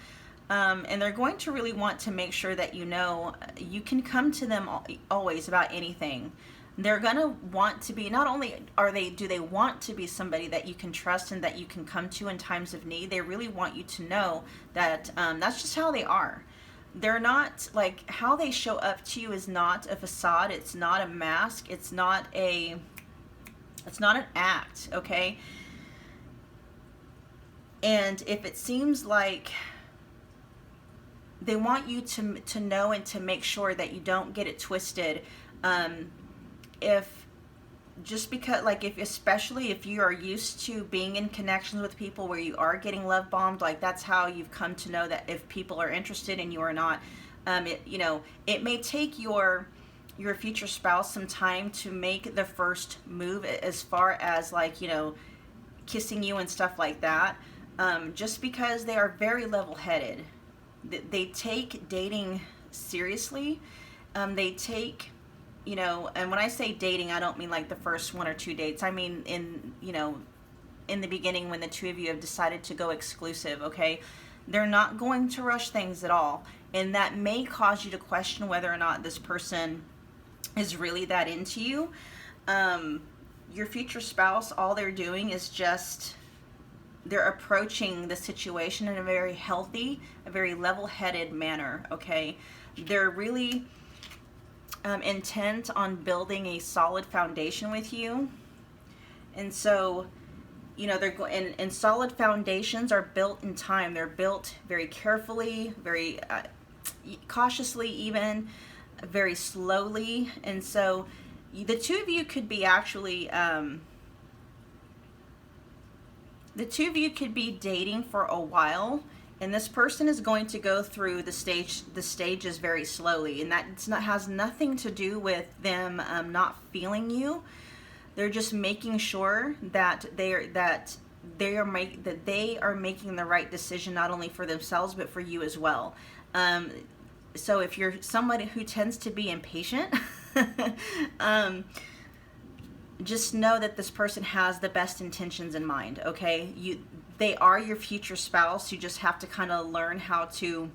And they're going to really want to make sure that you know you can come to them always about anything. They're going to want to be, not only do they want to be somebody that you can trust and that you can come to in times of need, they really want you to know that that's just how they are. They're not, like, how they show up to you is not a facade. It's not a mask. It's not an act, okay? And if it seems like they want you to know and to make sure that you don't get it twisted, especially if you are used to being in connections with people where you are getting love bombed, like that's how you've come to know that if people are interested and you are not, it may take your future spouse some time to make the first move as far as, like, you know, kissing you and stuff like that. Just because they are very level-headed. They take dating seriously. They take, you know, and when I say dating, I don't mean like the first 1 or 2 dates. I mean in the beginning when the two of you have decided to go exclusive, okay? They're not going to rush things at all. And that may cause you to question whether or not this person is really that into you. Your future spouse, all they're doing is just, they're approaching the situation in a very healthy, a very level-headed manner, okay? They're really intent on building a solid foundation with you. And so, you know, and solid foundations are built in time. They're built very carefully, very cautiously even, very slowly. And so the two of you could be actually... the two of you could be dating for a while, and this person is going to go through the stages very slowly, and that has nothing to do with them not feeling you. They're just making sure that they are making the right decision, not only for themselves but for you as well. So if you're somebody who tends to be impatient, just know that this person has the best intentions in mind, okay? They are your future spouse. You just have to kind of learn how to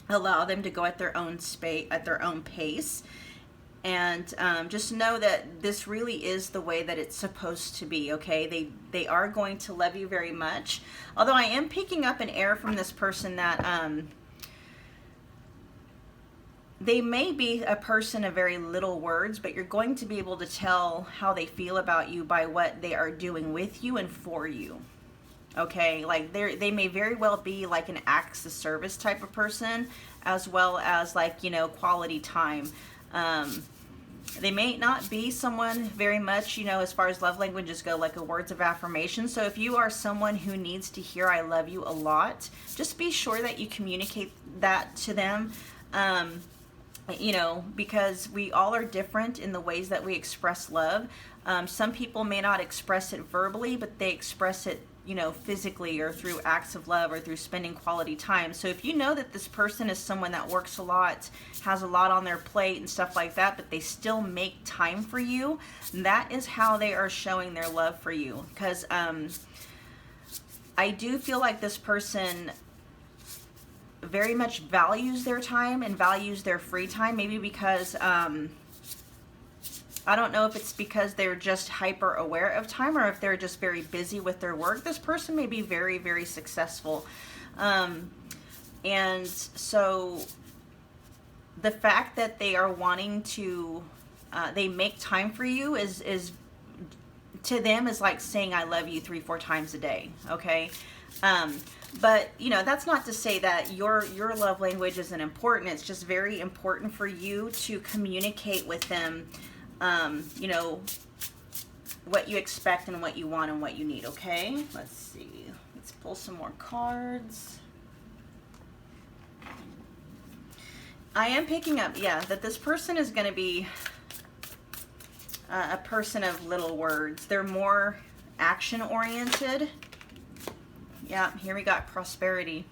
allow them to go at their own pace. And just know that this really is the way that it's supposed to be, okay? They are going to love you very much. Although I am picking up an air from this person that... they may be a person of very little words, but you're going to be able to tell how they feel about you by what they are doing with you and for you. Okay, like they may very well be like an acts of service type of person, as well as, like, you know, quality time. They may not be someone very much, you know, as far as love languages go, like a words of affirmation. So if you are someone who needs to hear "I love you" a lot, just be sure that you communicate that to them. You know, because we all are different in the ways that we express love. Some people may not express it verbally, but they express it, you know, physically or through acts of love or through spending quality time. So if you know that this person is someone that works a lot, has a lot on their plate and stuff like that, but they still make time for you, that is how they are showing their love for you. Because I do feel like this person very much values their time and values their free time, maybe because I don't know if it's because they're just hyper aware of time or if they're just very busy with their work. This person may be very, very successful, and so the fact that they are wanting to they make time for you is to them is like saying I love you 3-4 times a day, okay? But, you know, that's not to say that your love language isn't important. It's just very important for you to communicate with them, you know, what you expect and what you want and what you need, okay? Let's see. Let's pull some more cards. I am picking up, yeah, that this person is going to be a person of little words. They're more action-oriented. Yeah, here we got prosperity.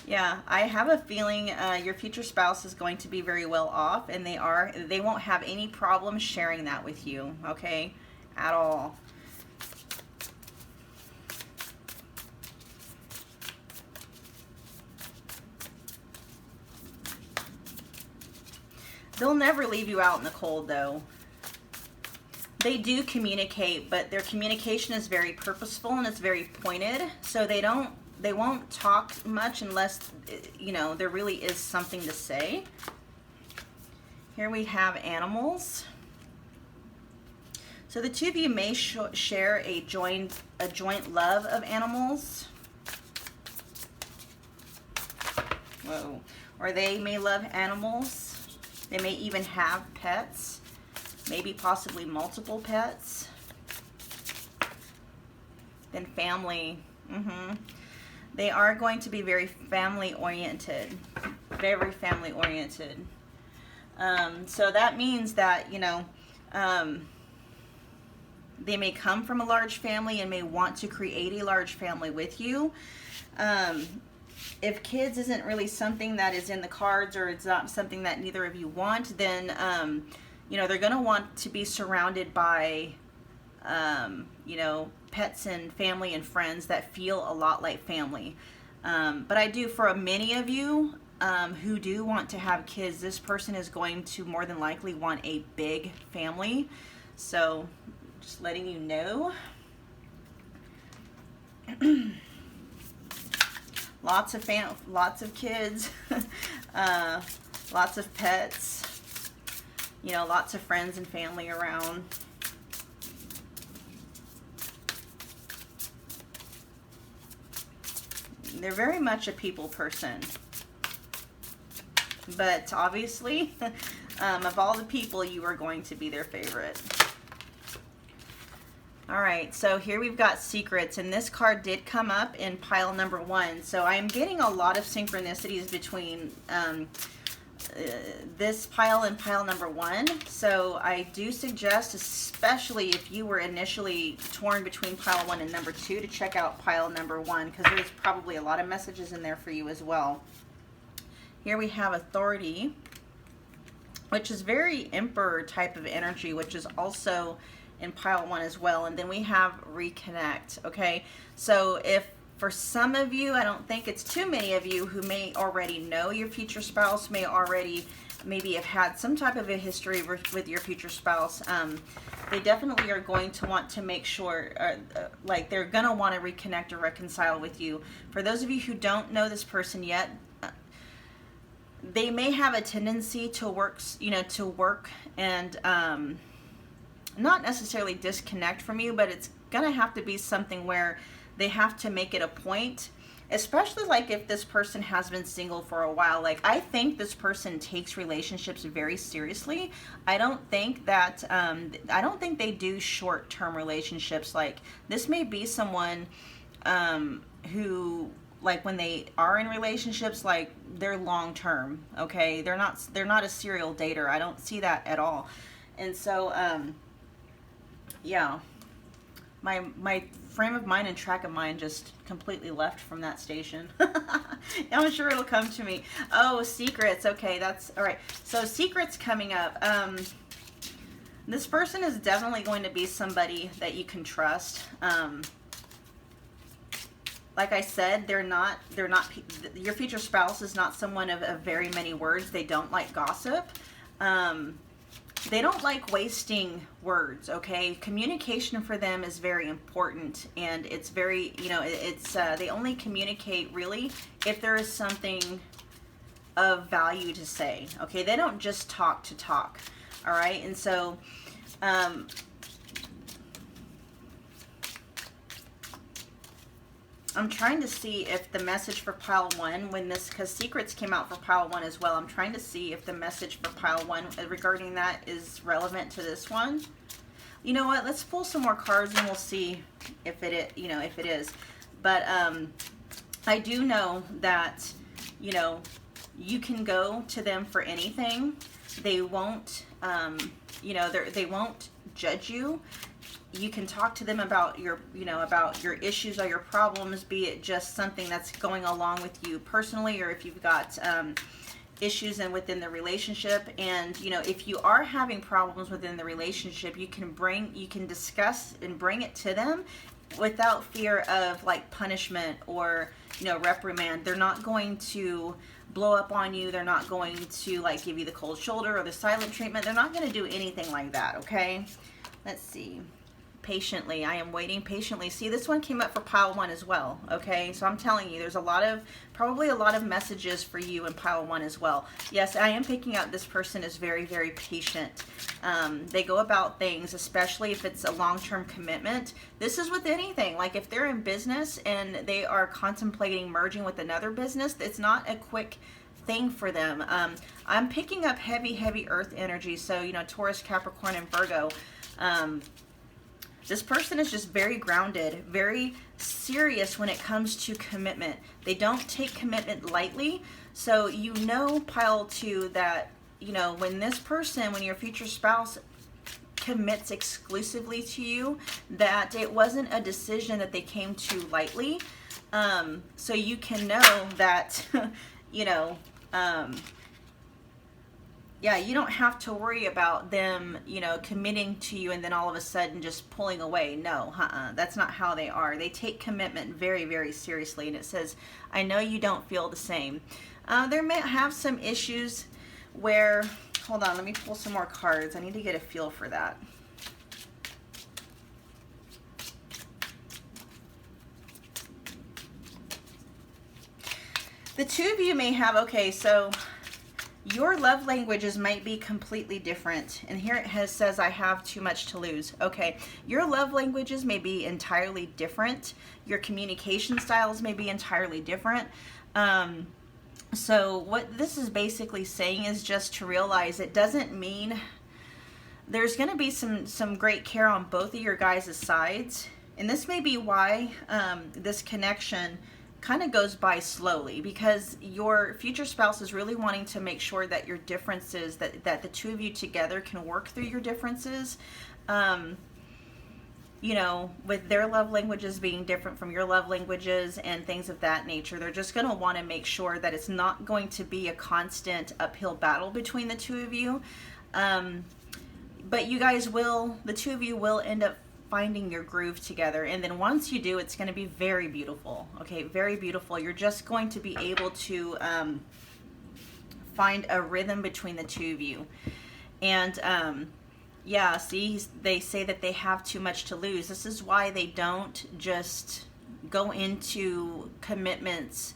Yeah, I have a feeling your future spouse is going to be very well off, and they won't have any problem sharing that with you, okay, at all. They'll never leave you out in the cold, though. They do communicate, but their communication is very purposeful and it's very pointed. So they won't talk much unless, you know, there really is something to say. Here we have animals. So the two of you may share a joint love of animals. Whoa. Or they may love animals. They may even have pets. Maybe possibly multiple pets. Then family. They are going to be very family oriented. Very family oriented. So that means that, you know, they may come from a large family and may want to create a large family with you. If kids isn't really something that is in the cards, or it's not something that neither of you want, then you know, they're going to want to be surrounded by, you know, pets and family and friends that feel a lot like family. But I do, for many of you who do want to have kids, this person is going to more than likely want a big family. So, just letting you know. Lots of kids, lots of pets. You know, lots of friends and family around. They're very much a people person. But obviously, of all the people, you are going to be their favorite. All right, so here we've got secrets, and this card did come up in pile number 1. So I am getting a lot of synchronicities between this pile and pile number 1. So I do suggest, especially if you were initially torn between pile 1 and number 2, to check out pile number 1, because there's probably a lot of messages in there for you as well. Here we have authority, which is very emperor type of energy, which is also in pile 1 as well. And then we have reconnect. Okay, so if for some of you, I don't think it's too many of you who may already know your future spouse, may already maybe have had some type of a history with your future spouse. They definitely are going to want to make sure, like they're going to want to reconnect or reconcile with you. For those of you who don't know this person yet, they may have a tendency to work, you know, and not necessarily disconnect from you, but it's going to have to be something where they have to make it a point, especially like if this person has been single for a while. Like, I think this person takes relationships very seriously. I don't think that, I don't think they do short-term relationships. Like, this may be someone who, like, when they are in relationships, like, they're long-term, okay? They're not a serial dater. I don't see that at all. And so, yeah, my frame of mind and track of mind just completely left from that station. I'm sure it'll come to me. Oh, secrets. Okay, that's all right. So secrets coming up. This person is definitely going to be somebody that you can trust. Like I said, they're not, your future spouse is not someone of very many words. They don't like gossip. They don't like wasting words, okay? Communication for them is very important, and it's very, you know, it's, they only communicate really if there is something of value to say, okay? They don't just talk to talk, all right? And so, I'm trying to see if the message for pile 1, when this, because secrets came out for pile 1 as well, I'm trying to see if the message for pile 1 regarding that is relevant to this one. You know what? Let's pull some more cards and we'll see if it, you know, if it is. But I do know that, you know, you can go to them for anything. They won't, you know, they won't judge you. You can talk to them about your, you know, about your issues or your problems, be it just something that's going along with you personally, or if you've got issues within the relationship. And, you know, if you are having problems within the relationship, you can discuss and bring it to them without fear of like punishment or, you know, reprimand. They're not going to blow up on you. They're not going to like give you the cold shoulder or the silent treatment. They're not going to do anything like that. Okay. Let's see. Patiently. I am waiting patiently. See, this one came up for pile 1 as well. Okay. So I'm telling you, there's probably a lot of messages for you in pile 1 as well. Yes, I am picking up this person is very, very patient. They go about things, especially if it's a long-term commitment. This is with anything. Like if they're in business and they are contemplating merging with another business, it's not a quick thing for them. I'm picking up heavy, heavy earth energy. So, you know, Taurus, Capricorn, and Virgo. This person is just very grounded, very serious when it comes to commitment. They don't take commitment lightly. So you know, pile 2, that, you know, when your future spouse commits exclusively to you, that it wasn't a decision that they came to lightly. So you can know that, you know, yeah, you don't have to worry about them, you know, committing to you and then all of a sudden just pulling away. No, that's not how they are. They take commitment very, very seriously. And it says, I know you don't feel the same. There may have some issues where, hold on, let me pull some more cards. I need to get a feel for that. The two of you may have, okay, so your love languages might be completely different. And here it says, I have too much to lose. Okay, your love languages may be entirely different. Your communication styles may be entirely different. So what this is basically saying is just to realize it doesn't mean there's going to be some great care on both of your guys' sides. And this may be why this connection kind of goes by slowly, because your future spouse is really wanting to make sure that your differences, that the two of you together can work through your differences. You know, with their love languages being different from your love languages and things of that nature, they're just going to want to make sure that it's not going to be a constant uphill battle between the two of you. But you guys will, the two of you will end up finding your groove together. And then once you do, it's going to be very beautiful. Okay, very beautiful. You're just going to be able to find a rhythm between the two of you. And yeah, see, they say that they have too much to lose. This is why they don't just go into commitments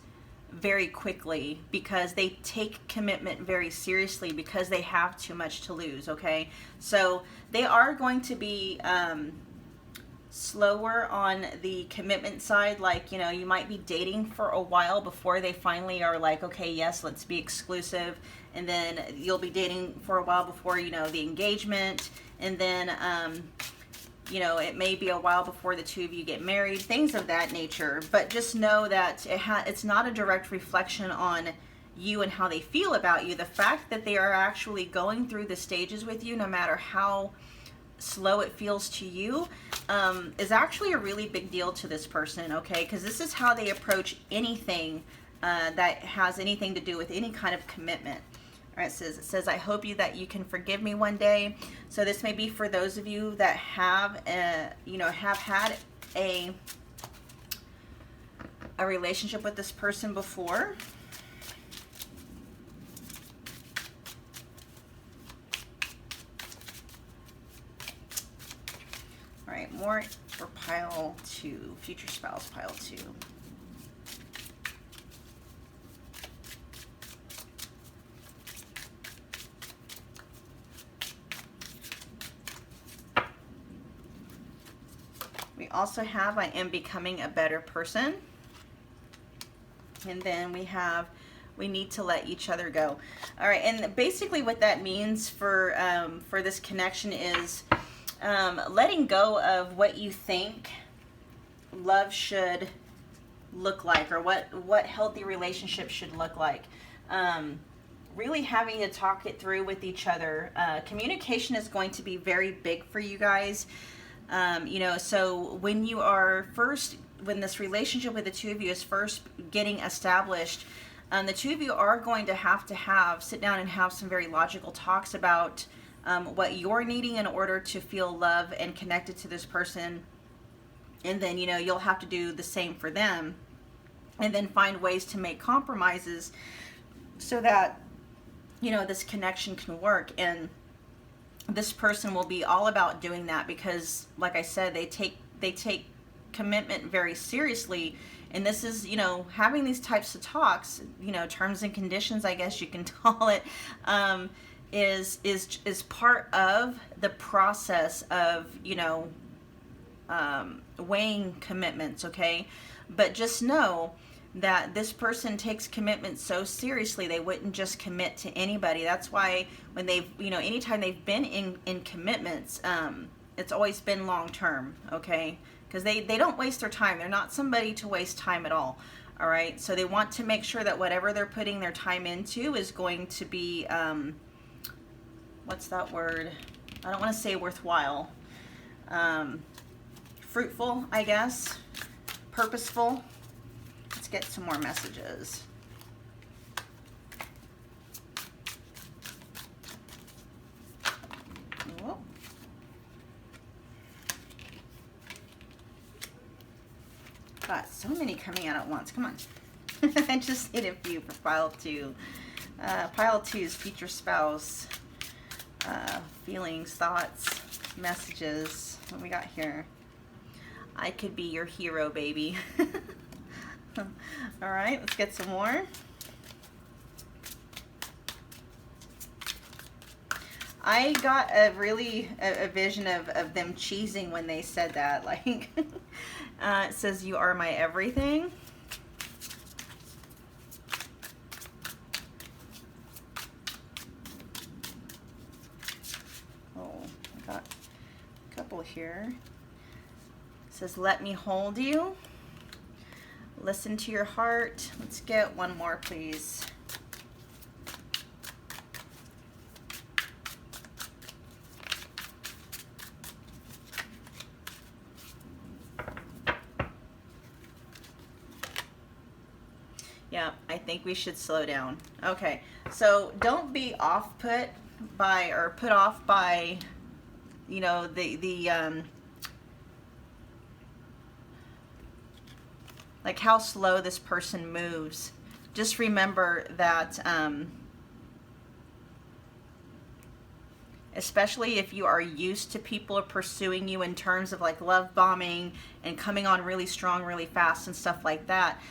very quickly, because they take commitment very seriously because they have too much to lose. Okay, so they are going to be slower on the commitment side. Like, you know, you might be dating for a while before they finally are like, okay, yes, let's be exclusive. And then you'll be dating for a while before, you know, the engagement. And then, you know, it may be a while before the two of you get married, things of that nature. But just know that it's not a direct reflection on you and how they feel about you. The fact that they are actually going through the stages with you, no matter how slow it feels to you, is actually a really big deal to this person. Okay, because this is how they approach anything that has anything to do with any kind of commitment. All right, it says, I hope that you can forgive me one day. So this may be for those of you that have, you know, have had a relationship with this person before. All right, more for pile 2, future spouse pile 2. We also have, I am becoming a better person. And then we need to let each other go. All right, and basically what that means for this connection is letting go of what you think love should look like, or what healthy relationship should look like. Really having to talk it through with each other. Communication is going to be very big for you guys. You know, so when this relationship with the two of you is first getting established, the two of you are going to sit down and have some very logical talks about what you're needing in order to feel love and connected to this person. And then, you know, you'll have to do the same for them, and then find ways to make compromises so that, you know, this connection can work. And this person will be all about doing that because, like I said, they take commitment very seriously. And this is, you know, having these types of talks, you know, terms and conditions, I guess you can call it, is part of the process of, you know, weighing commitments, okay? But just know that this person takes commitment so seriously, they wouldn't just commit to anybody. That's why when they've, you know, anytime they've been in commitments, it's always been long term, okay? Because they don't waste their time. They're not somebody to waste time at all. All right, so they want to make sure that whatever they're putting their time into is going to be, what's that word? I don't want to say worthwhile. Fruitful, I guess. Purposeful. Let's get some more messages. Whoa. Got so many coming out at once. Come on. I just need a few for pile 2. Pile 2 is future spouse. Feelings, thoughts, messages. What we got here? I could be your hero, baby. All right, let's get some more. I got a vision of them cheesing when they said that. Like, it says, "You are my everything." Oh, I got a couple here. It says, "Let me hold you. Listen to your heart." Let's get one more, please. Yeah, I think we should slow down. Okay, so don't be put off by, you know, like how slow this person moves. Just remember that, especially if you are used to people pursuing you in terms of like love bombing and coming on really strong, really fast and stuff like that,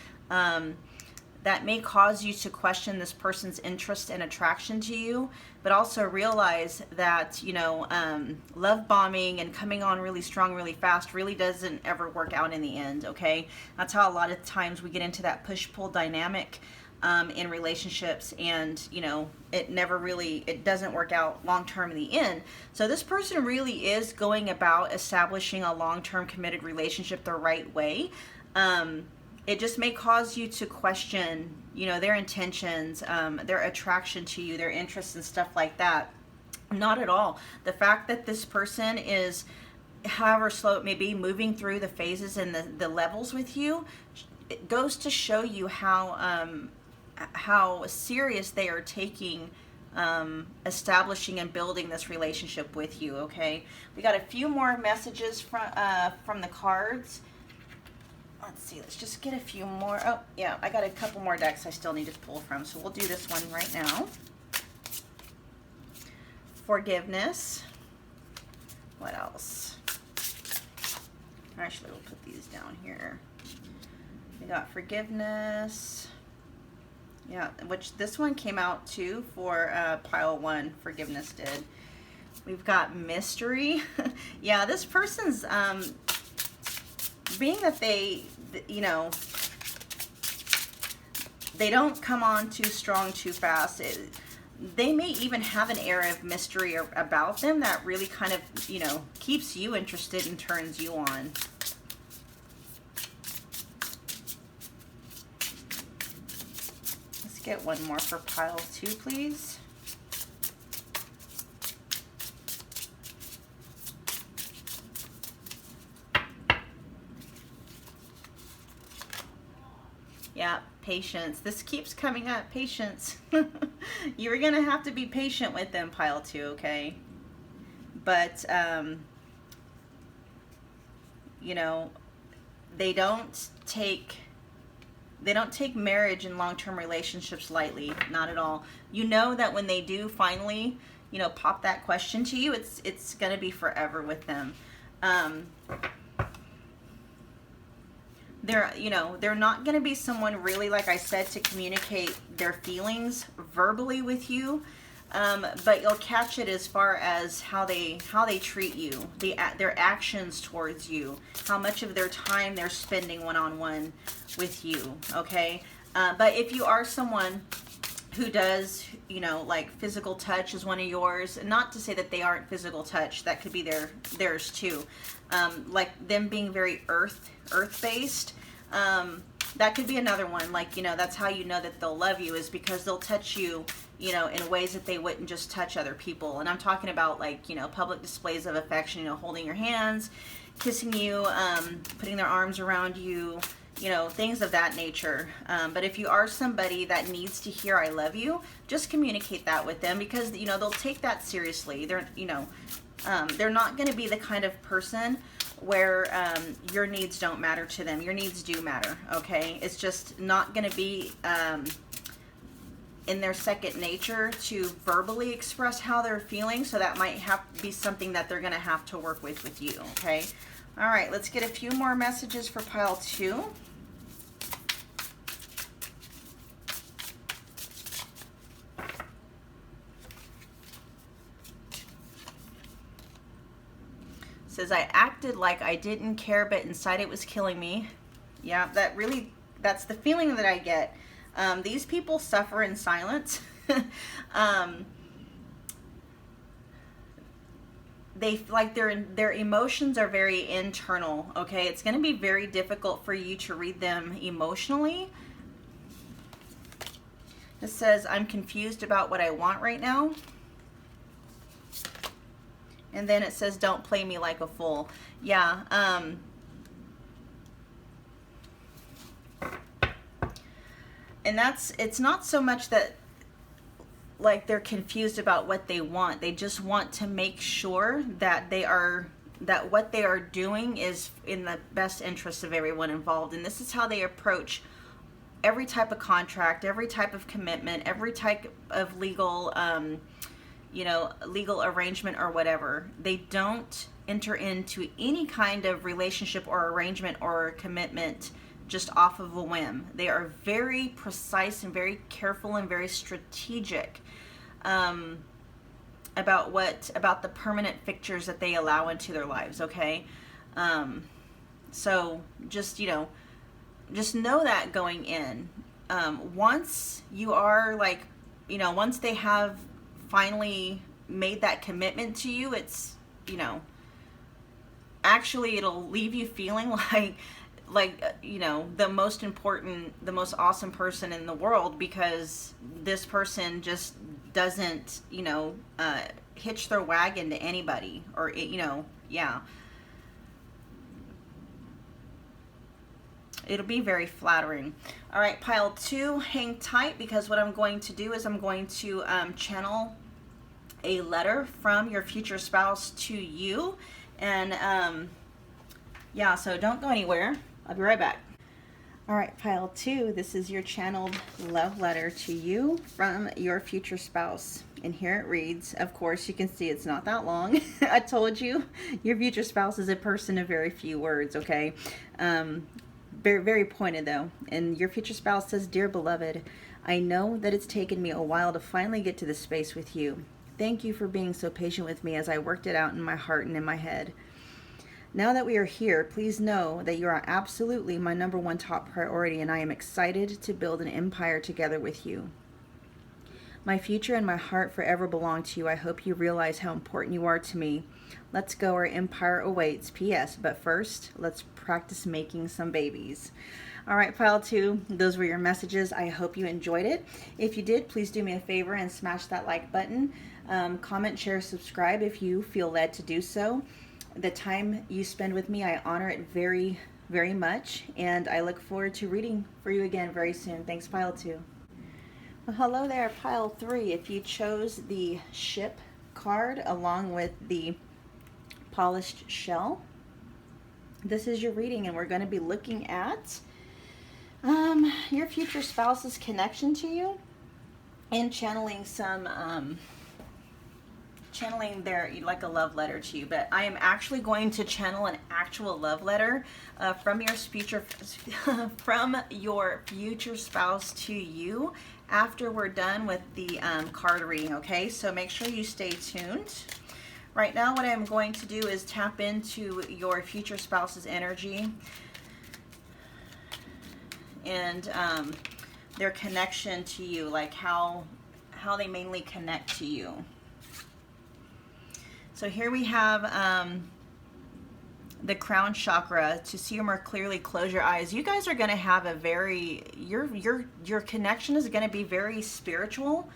that may cause you to question this person's interest and attraction to you, but also realize that, you know, love bombing and coming on really strong, really fast really doesn't ever work out in the end, okay? That's how a lot of times we get into that push-pull dynamic in relationships, and, you know, it doesn't work out long-term in the end. So this person really is going about establishing a long-term committed relationship the right way. It just may cause you to question, you know, their intentions, their attraction to you, their interests and stuff like that. Not at all. The fact that this person is, however slow it may be, moving through the phases and the levels with you, it goes to show you how serious they are taking establishing and building this relationship with you, okay? We got a few more messages from the cards. Let's see, let's just get a few more. Oh, yeah, I got a couple more decks I still need to pull from, so we'll do this one right now. Forgiveness. What else? Actually, we'll put these down here. We got forgiveness. Yeah, which this one came out too for pile 1. Forgiveness did. We've got mystery. Yeah, this person's being that they, you know, They don't come on too strong too fast. They may even have an air of mystery about them that really kind of, you know, keeps you interested and turns you on. Let's get one more for pile 2, please. Yeah, patience. This keeps coming up. Patience. You're going to have to be patient with them, pile 2, okay? But, you know, they don't take marriage and long-term relationships lightly. Not at all. You know that when they do finally, you know, pop that question to you, it's going to be forever with them. They're not going to be someone really, like I said, to communicate their feelings verbally with you, but you'll catch it as far as how they treat you, their actions towards you, how much of their time they're spending one-on-one with you, okay? But if you are someone who does, you know, like physical touch is one of yours, and not to say that they aren't physical touch, that could be theirs too. Like them being very earth-based, that could be another one. Like, you know, that's how you know that they'll love you, is because they'll touch you, you know, in ways that they wouldn't just touch other people. And I'm talking about, like, you know, public displays of affection, you know, holding your hands, kissing you, putting their arms around you, you know, things of that nature. But if you are somebody that needs to hear I love you, just communicate that with them, because, you know, they'll take that seriously. They're, you know, they're not going to be the kind of person where your needs don't matter to them. Your needs do matter, okay? It's just not going to be in their second nature to verbally express how they're feeling, so that might have to be something that they're going to have to work with you, okay? All right, let's get a few more messages for pile 2. Says, I acted like I didn't care, but inside it was killing me. Yeah, that's the feeling that I get. These people suffer in silence. They like their emotions are very internal, okay? It's going to be very difficult for you to read them emotionally. It says, I'm confused about what I want right now. And then it says, don't play me like a fool. Yeah. And it's not so much that, like, they're confused about what they want. They just want to make sure that that what they are doing is in the best interest of everyone involved. And this is how they approach every type of contract, every type of commitment, every type of legal, you know, legal arrangement or whatever. They don't enter into any kind of relationship or arrangement or the just off of a whim. They are very precise and very careful and very strategic about the permanent fixtures that they allow into their lives, okay? So just, you know, just know that going in. Once you are, like, you know, once they have finally made that commitment to you, it's, you know, actually it'll leave you feeling like you know, the most important, the most awesome person in the world, because this person just doesn't, you know, hitch their wagon to anybody, or, you know, yeah. It'll be very flattering. All right, pile 2, hang tight, because what I'm going to do is I'm going to channel a letter from your future spouse to you. And yeah, so don't go anywhere. I'll be right back. All right, pile 2, this is your channeled love letter to you from your future spouse. And here it reads, of course, you can see it's not that long. I told you, your future spouse is a person of very few words, okay? Very, very pointed though. And your future spouse says, Dear beloved, I know that it's taken me a while to finally get to this space with you. Thank you for being so patient with me as I worked it out in my heart and in my head. Now that we are here, please know that you are absolutely my number one top priority, and I am excited to build an empire together with you. My future and my heart forever belong to you. I hope you realize how important you are to me. Let's go. Our empire awaits. P.S. But first, let's practice making some babies. All right, pile 2, those were your messages. I hope you enjoyed it. If you did, please do me a favor and smash that like button. Comment, share, subscribe if you feel led to do so. The time you spend with me, I honor it very, very much. And I look forward to reading for you again very soon. Thanks, pile 2. Well, hello there, pile 3. If you chose the ship card along with the polished shell, this is your reading, and we're going to be looking at your future spouse's connection to you and channeling channeling their, like, a love letter to you. But I am actually going to channel an actual love letter from your future spouse to you after we're done with the card reading, okay? So make sure you stay tuned. Right now, what I'm going to do is tap into your future spouse's energy and their connection to you, like how they mainly connect to you. So here we have the crown chakra. To see more clearly, close your eyes. You guys are going to have a very, your connection is going to be very spiritual,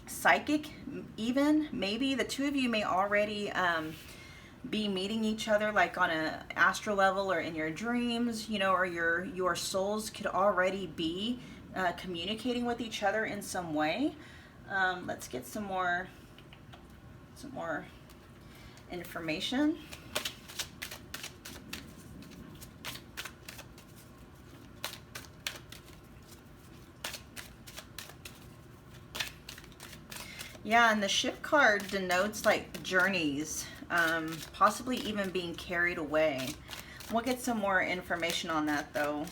psychic even. Maybe the two of you may already be meeting each other, like on a astral level or in your dreams, you know, or your souls could already be communicating with each other in some way. Let's get some more information. Yeah, and the ship card denotes like journeys, possibly even being carried away. We'll get some more information on that though.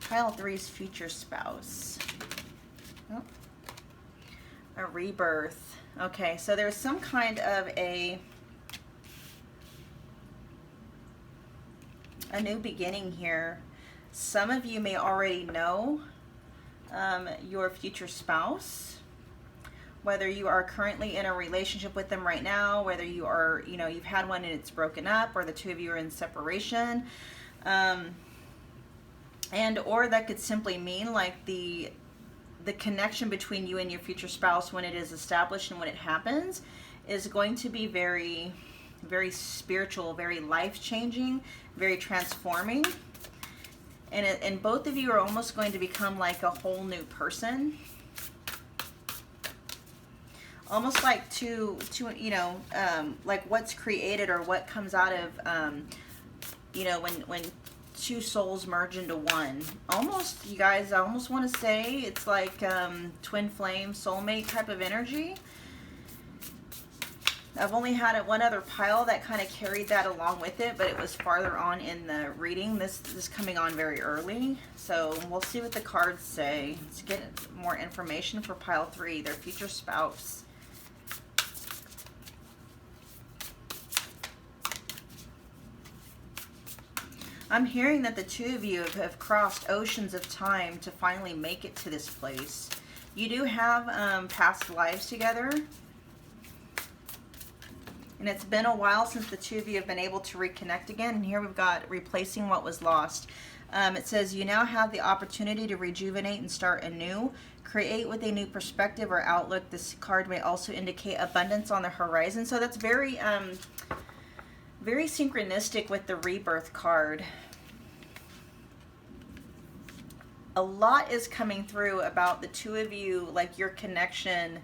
Pile 3's future spouse. Oh. A rebirth. Okay, so there's some kind of a new beginning here. Some of you may already know your future spouse, whether you are currently in a relationship with them right now, whether you are, you know, you've had one and it's broken up, or the two of you are in separation, and or that could simply mean like the connection between you and your future spouse, when it is established and when it happens, is going to be very, very spiritual, very life-changing, very transforming. And both of you are almost going to become like a whole new person. Almost like to you know, like what's created or what comes out of, you know, when two souls merge into one. Almost, you guys, I almost want to say it's like twin flame, soulmate type of energy. I've only had one other pile that kind of carried that along with it, but it was farther on in the reading. This is coming on very early, so we'll see what the cards say. Let's get more information for pile 3, their future spouse. I'm hearing that the two of you have crossed oceans of time to finally make it to this place. You do have past lives together. And it's been a while since the two of you have been able to reconnect again. And here we've got replacing what was lost. It says you now have the opportunity to rejuvenate and start anew. Create with a new perspective or outlook. This card may also indicate abundance on the horizon. So that's very... very synchronistic with the rebirth card. A lot is coming through about the two of you, like your connection.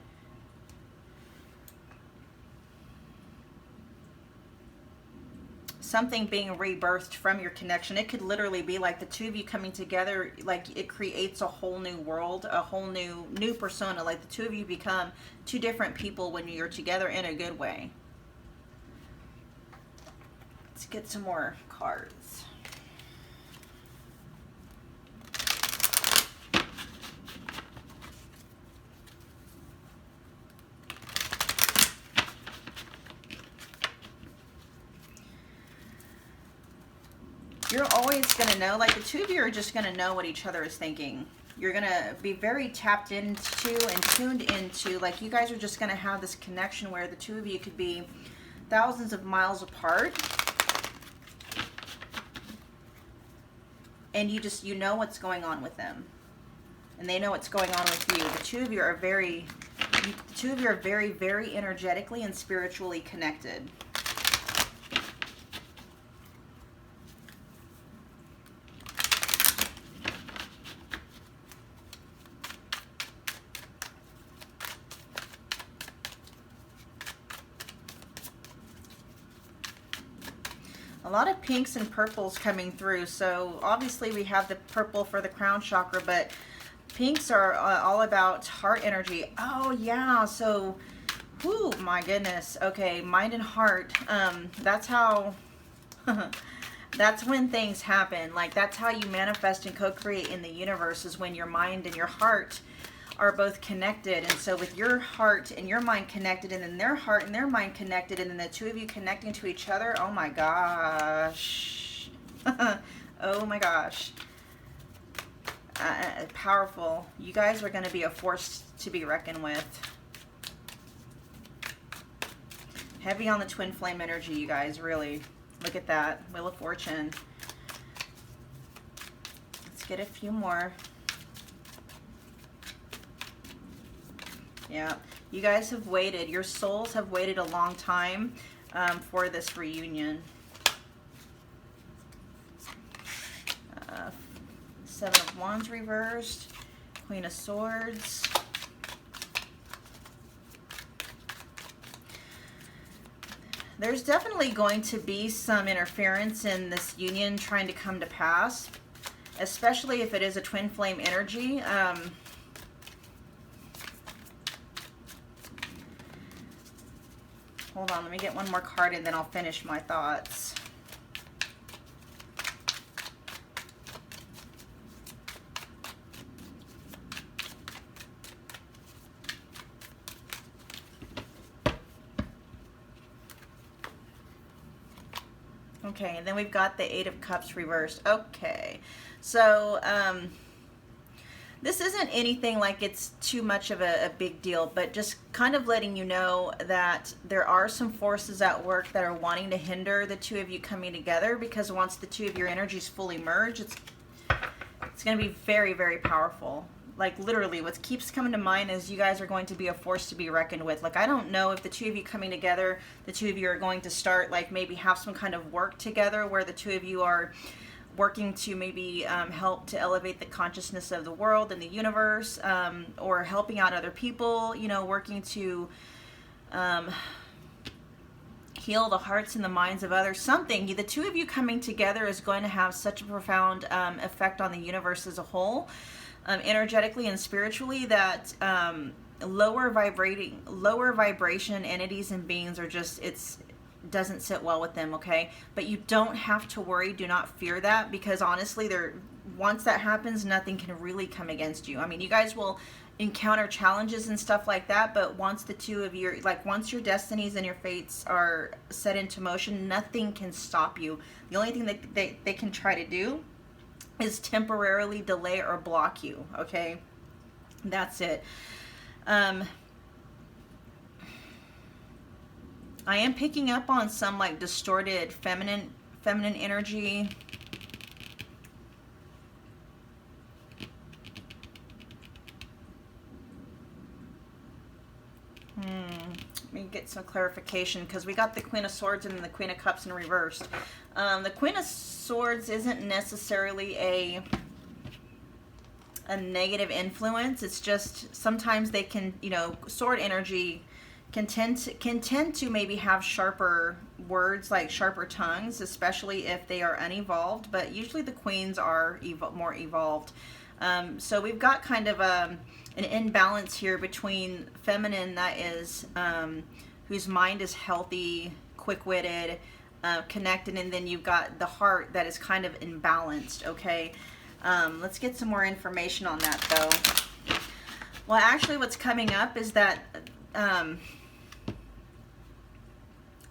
Something being rebirthed from your connection. It could literally be like the two of you coming together, like it creates a whole new world, a whole new persona. Like the two of you become two different people when you're together in a good way. Let's get some more cards. everybody's going to know, like the two of you are just going to know what each other is thinking. You're going to be very tapped into and tuned into, like you guys are just going to have this connection where the two of you could be thousands of miles apart. And you know what's going on with them. And they know what's going on with you. The two of you are very, very energetically and spiritually connected. A lot of pinks and purples coming through. So obviously we have the purple for the crown chakra, but pinks are all about heart energy. Oh yeah, so, whoo, my goodness. Okay, mind and heart. That's how, that's when things happen. Like that's how you manifest and co-create in the universe, is when your mind and your heart are both connected. And so with your heart and your mind connected, and then their heart and their mind connected, and then the two of you connecting to each other, oh my gosh. Oh my gosh. Powerful. You guys are going to be a force to be reckoned with. Heavy on the twin flame energy, you guys, really. Look at that. Wheel of Fortune. Let's get a few more. Yeah, you guys have waited. Your souls have waited a long time for this reunion. Seven of Wands reversed. Queen of Swords. There's definitely going to be some interference in this union trying to come to pass, especially if it is a twin flame energy. Hold on, let me get one more card and then I'll finish my thoughts. Okay, and then we've got the Eight of Cups reversed. Okay, so this isn't anything like it's too much of a big deal, but just kind of letting you know that there are some forces at work that are wanting to hinder the two of you coming together, because once the two of your energies fully merge, it's going to be very, very powerful. Like literally what keeps coming to mind is you guys are going to be a force to be reckoned with. Like I don't know if the two of you coming together, the two of you are going to start like maybe have some kind of work together where the two of you are working to maybe help to elevate the consciousness of the world and the universe, or helping out other people, you know, working to heal the hearts and the minds of others. Something, the two of you coming together is going to have such a profound effect on the universe as a whole, energetically and spiritually, that lower vibration entities and beings are just, doesn't sit well with them. Okay, but you don't have to worry. Do not fear that, because honestly, once that happens, nothing can really come against you. I mean, you guys will encounter challenges and stuff like that, but once the two of you, like once your destinies and your fates are set into motion, nothing can stop you. The only thing that they can try to do is temporarily delay or block you. Okay, that's it. I am picking up on some like distorted feminine energy. Let me get some clarification, because we got the Queen of Swords and the Queen of Cups in reversed. The Queen of Swords isn't necessarily a negative influence. It's just sometimes they can, you know, sword energy can tend to maybe have sharper words, like sharper tongues, especially if they are unevolved, but usually the queens are more evolved. So we've got kind of an imbalance here between feminine, that is whose mind is healthy, quick-witted, connected, and then you've got the heart that is kind of imbalanced. Okay, let's get some more information on that though. Well, actually what's coming up is that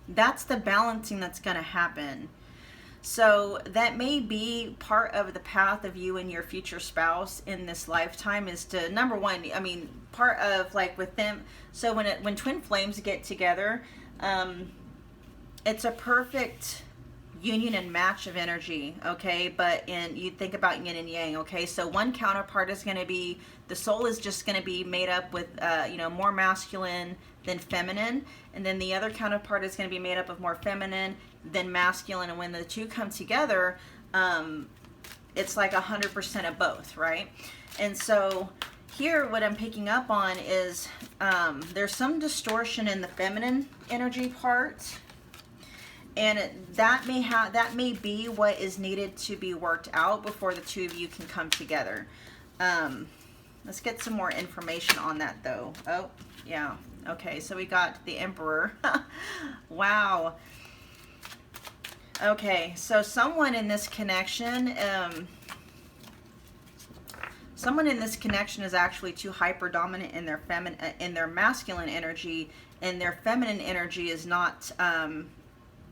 that's the balancing that's going to happen. So that may be part of the path of you and your future spouse in this lifetime, is to, number one, I mean, part of like with them. So when twin flames get together, it's a perfect union and match of energy, okay? But you think about yin and yang, okay? So one counterpart is going to be, the soul is just going to be made up with, more masculine than feminine. And then the other counterpart is going to be made up of more feminine than masculine. And when the two come together, it's like 100% of both, right? And so here, what I'm picking up on is there's some distortion in the feminine energy part. And that may be what is needed to be worked out before the two of you can come together. Let's get some more information on that, though. Oh, yeah. Okay, so we got the Emperor. Wow. Okay, so someone in this connection, is actually too hyper dominant in their masculine energy, and their feminine energy is not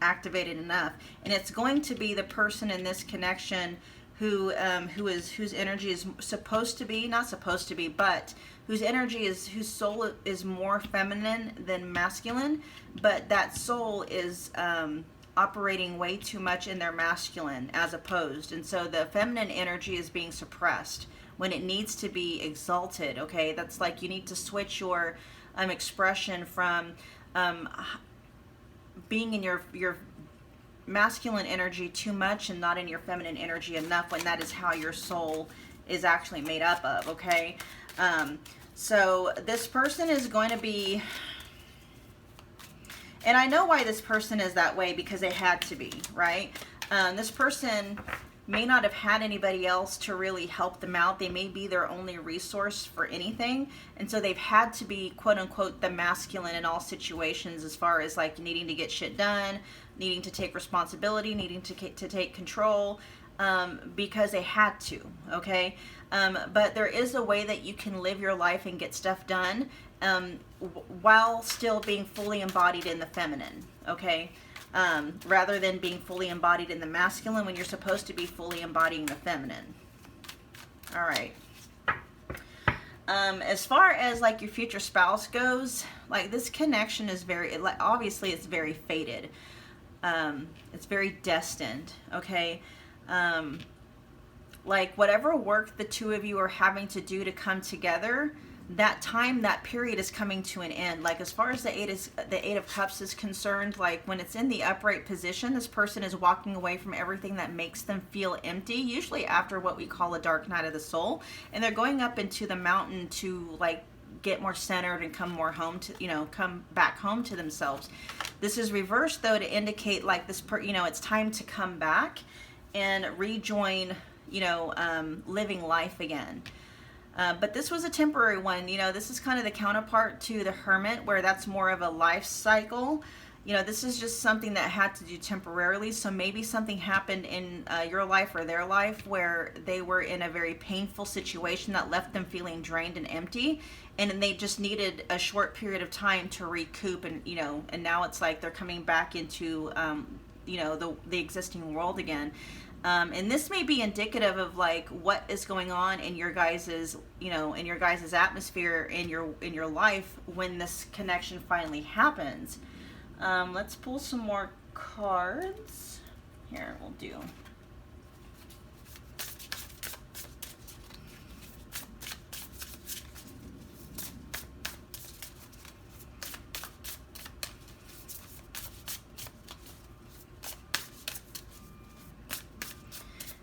activated enough. And it's going to be the person in this connection whose energy is whose soul is more feminine than masculine, but that soul is operating way too much in their masculine as opposed. And so the feminine energy is being suppressed when it needs to be exalted, okay? That's like you need to switch your expression from being in your masculine energy too much and not in your feminine energy enough, when that is how your soul is actually made up of, okay? So this person is going to be, and I know why this person is that way, because they had to be, right? This person may not have had anybody else to really help them out. They may be their only resource for anything. And so they've had to be, quote unquote, the masculine in all situations, as far as like needing to get shit done, needing to take responsibility, needing to take control, because they had to, okay? But there is a way that you can live your life and get stuff done while still being fully embodied in the feminine, okay? Rather than being fully embodied in the masculine, when you're supposed to be fully embodying the feminine. All right. As far as like your future spouse goes, like this connection is obviously it's very fated. It's very destined, okay? Like whatever work the two of you are having to do to come together, that period is coming to an end. Like as far as the Eight of Cups is concerned, like when it's in the upright position, this person is walking away from everything that makes them feel empty, usually after what we call a dark night of the soul, and they're going up into the mountain to like get more centered and come back home to themselves. This is reversed though to indicate like this it's time to come back and rejoin, living life again. But this was a temporary one. This is kind of the counterpart to the Hermit, where that's more of a life cycle. This is just something that had to do temporarily. So maybe something happened in your life or their life where they were in a very painful situation that left them feeling drained and empty. And they just needed a short period of time to recoup. And, and now it's like they're coming back into, the existing world again. And this may be indicative of like what is going on in your guys's, atmosphere in your life when this connection finally happens. Let's pull some more cards. Here, we'll do.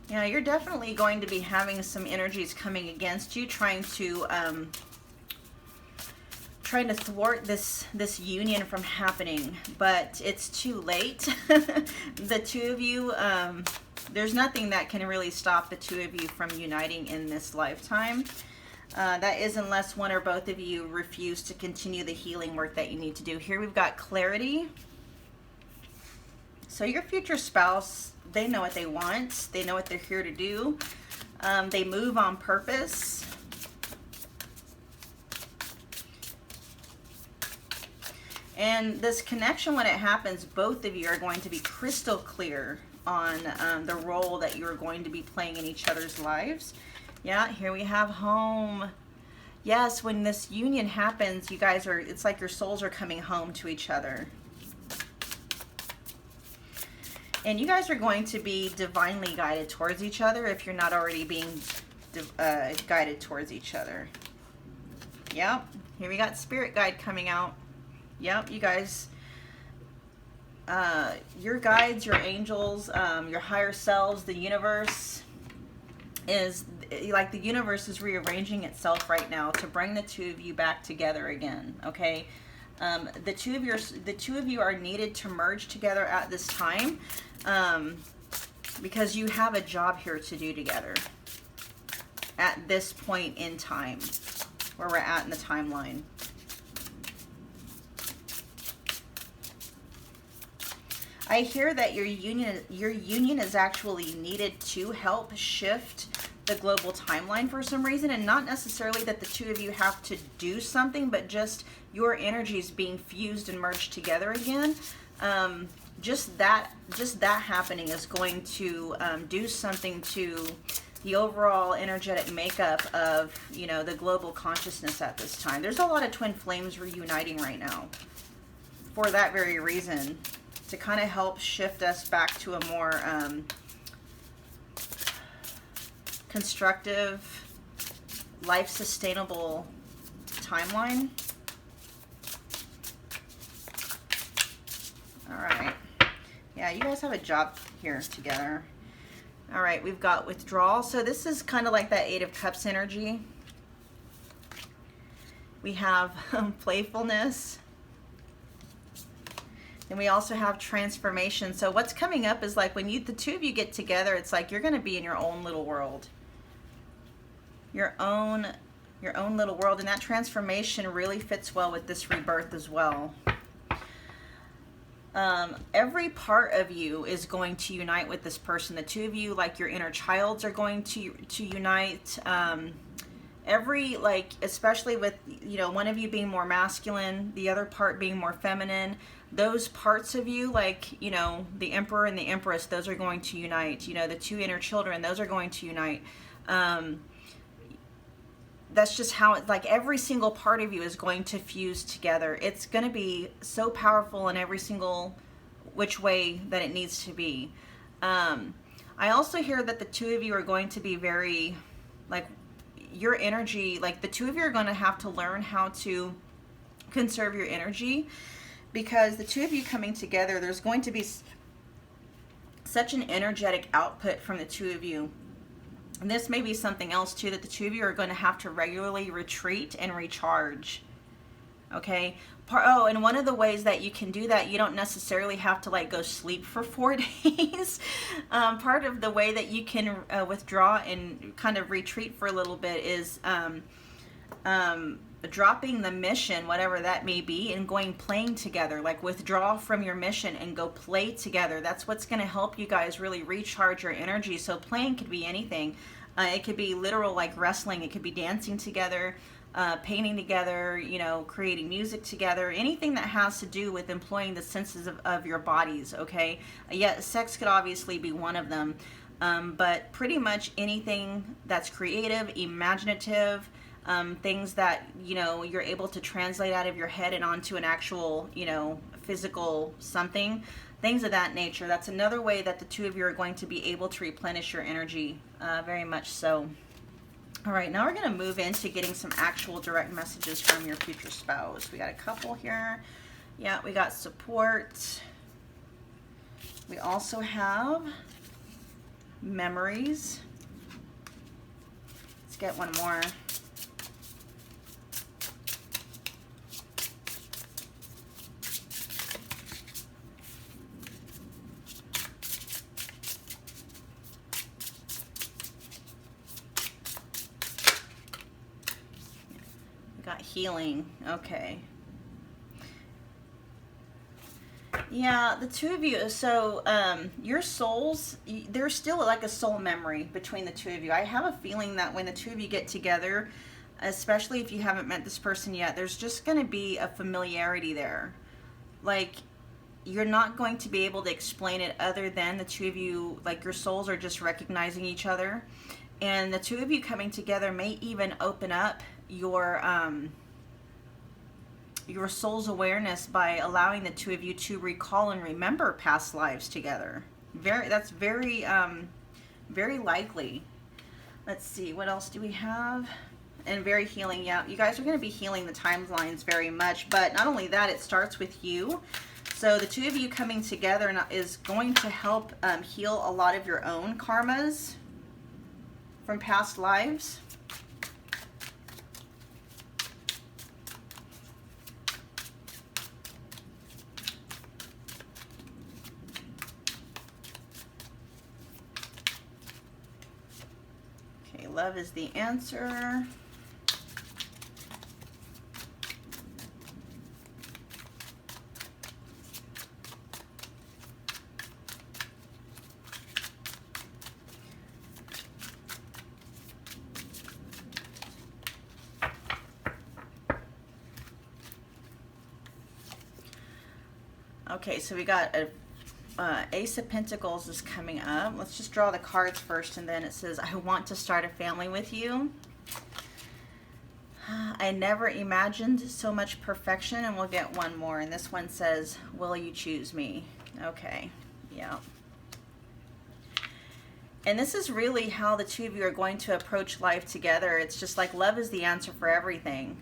Yeah, you're definitely going to be having some energies coming against you, trying to thwart this union from happening, but it's too late. The two of you, there's nothing that can really stop the two of you from uniting in this lifetime. That is unless one or both of you refuse to continue the healing work that you need to do. Here we've got clarity. So your future spouse, they know what they want. They know what they're here to do. They move on purpose. And this connection, when it happens, both of you are going to be crystal clear the role that you're going to be playing in each other's lives. Yeah, here we have home. Yes, when this union happens, you guys are, it's like your souls are coming home to each other. And you guys are going to be divinely guided towards each other if you're not already being guided towards each other. Yep, here we got spirit guide coming out. Yep, you guys, your guides, your angels, your higher selves, the universe is, like, the universe is rearranging itself right now to bring the two of you back together again, okay? The two of you are needed to merge together at this time, because you have a job here to do together at this point in time, where we're at in the timeline. I hear that your union is actually needed to help shift the global timeline for some reason, and not necessarily that the two of you have to do something, but just your energies being fused and merged together again. Just that happening is going to do something to the overall energetic makeup of, you know, the global consciousness at this time. There's a lot of twin flames reuniting right now for that very reason, to kind of help shift us back to a more constructive, life-sustainable timeline. All right. Yeah, you guys have a job here together. All right, we've got withdrawal. So this is kind of like that Eight of Cups energy. We have playfulness. And we also have transformation. So what's coming up is like when the two of you get together, it's like you're going to be in your own little world. Your own little world. And that transformation really fits well with this rebirth as well. Every part of you is going to unite with this person. The two of you, like your inner childs, are going to unite. Especially with, you know, one of you being more masculine, the other part being more feminine. Those parts of you, like, you know, the Emperor and the Empress, those are going to unite. You know, the two inner children, those are going to unite. That's just how it's like every single part of you is going to fuse together. It's going to be so powerful in every single which way that it needs to be. I also hear that the two of you are going to be very, like, your energy, like the two of you are going to have to learn how to conserve your energy, because the two of you coming together, there's going to be such an energetic output from the two of you. And this may be something else too, that the two of you are going to have to regularly retreat and recharge. Okay. Oh, and one of the ways that you can do that, you don't necessarily have to like go sleep for 4 days. Part of the way that you can withdraw and kind of retreat for a little bit is dropping the mission, whatever that may be, and playing together. Like withdraw from your mission and go play together. That's what's going to help you guys really recharge your energy. So playing could be anything. It could be literal, like wrestling. It could be dancing together, painting together, you know, creating music together, anything that has to do with employing the senses of your bodies. Okay. Yeah, sex could obviously be one of them, but pretty much anything that's creative, imaginative, things that, you know, you're able to translate out of your head and onto an actual, you know, physical something, things of that nature. That's another way that the two of you are going to be able to replenish your energy, very much so. All right, now we're going to move into getting some actual direct messages from your future spouse. We got a couple here. Yeah, we got support. We also have memories. Let's get one more. Healing. Okay. Yeah, the two of you, so your souls, there's still like a soul memory between the two of you. I have a feeling that when the two of you get together, especially if you haven't met this person yet, there's just going to be a familiarity there. Like, you're not going to be able to explain it other than the two of you, like your souls are just recognizing each other. And the two of you coming together may even open up your soul's awareness by allowing the two of you to recall and remember past lives together. That's very likely. Let's see, what else do we have? And very healing. Yeah, you guys are going to be healing the timelines very much. But not only that, it starts with you. So the two of you coming together is going to help heal a lot of your own karmas from past lives. Okay, love is the answer. Okay, so we got a Ace of Pentacles is coming up. Let's just draw the cards first, and then it says, I want to start a family with you. I never imagined so much perfection, and we'll get one more. And this one says, will you choose me? Okay, yeah. And this is really how the two of you are going to approach life together. It's just like love is the answer for everything.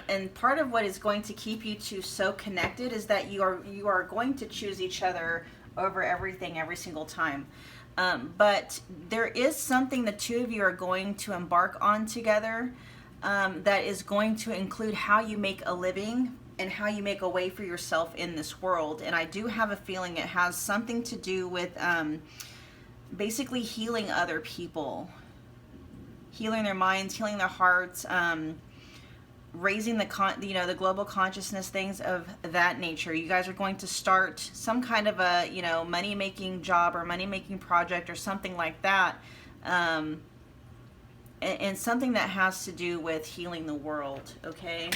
And part of what is going to keep you two so connected is that you are going to choose each other over everything every single time. But there is something the two of you are going to embark on together that is going to include how you make a living and how you make a way for yourself in this world. And I do have a feeling it has something to do with basically healing other people, healing their minds, healing their hearts, raising the global consciousness, things of that nature. You guys are going to start some kind of a money-making job or money-making project or something like that, and something that has to do with healing the world. Okay,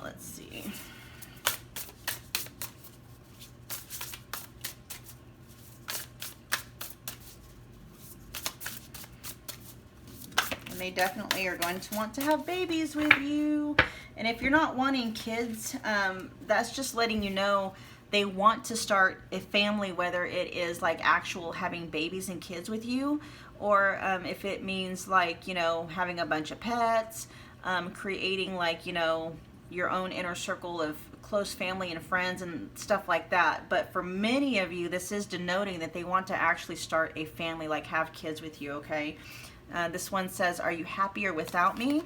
let's see. They definitely are going to want to have babies with you. And if you're not wanting kids, that's just letting you know they want to start a family, whether it is like actual having babies and kids with you, or if it means like, having a bunch of pets, creating like, your own inner circle of close family and friends and stuff like that. But for many of you, this is denoting that they want to actually start a family, like have kids with you, okay? This one says, are you happier without me?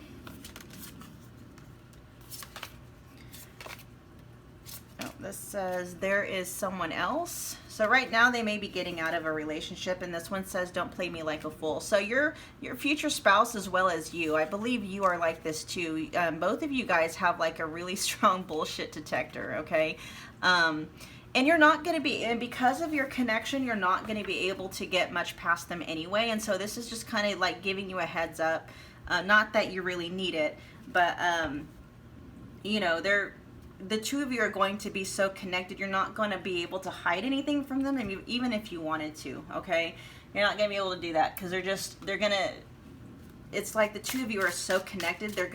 Oh, this says, there is someone else. So right now they may be getting out of a relationship. And this one says, don't play me like a fool. So your future spouse as well as you, I believe you are like this too. Both of you guys have like a really strong bullshit detector, okay? And you're not going to be, and because of your connection, you're not going to be able to get much past them anyway. And so this is just kind of like giving you a heads up. Not that you really need it, but, the two of you are going to be so connected, you're not going to be able to hide anything from them, and even if you wanted to, okay? You're not going to be able to do that because they're going to, it's like the two of you are so connected. They're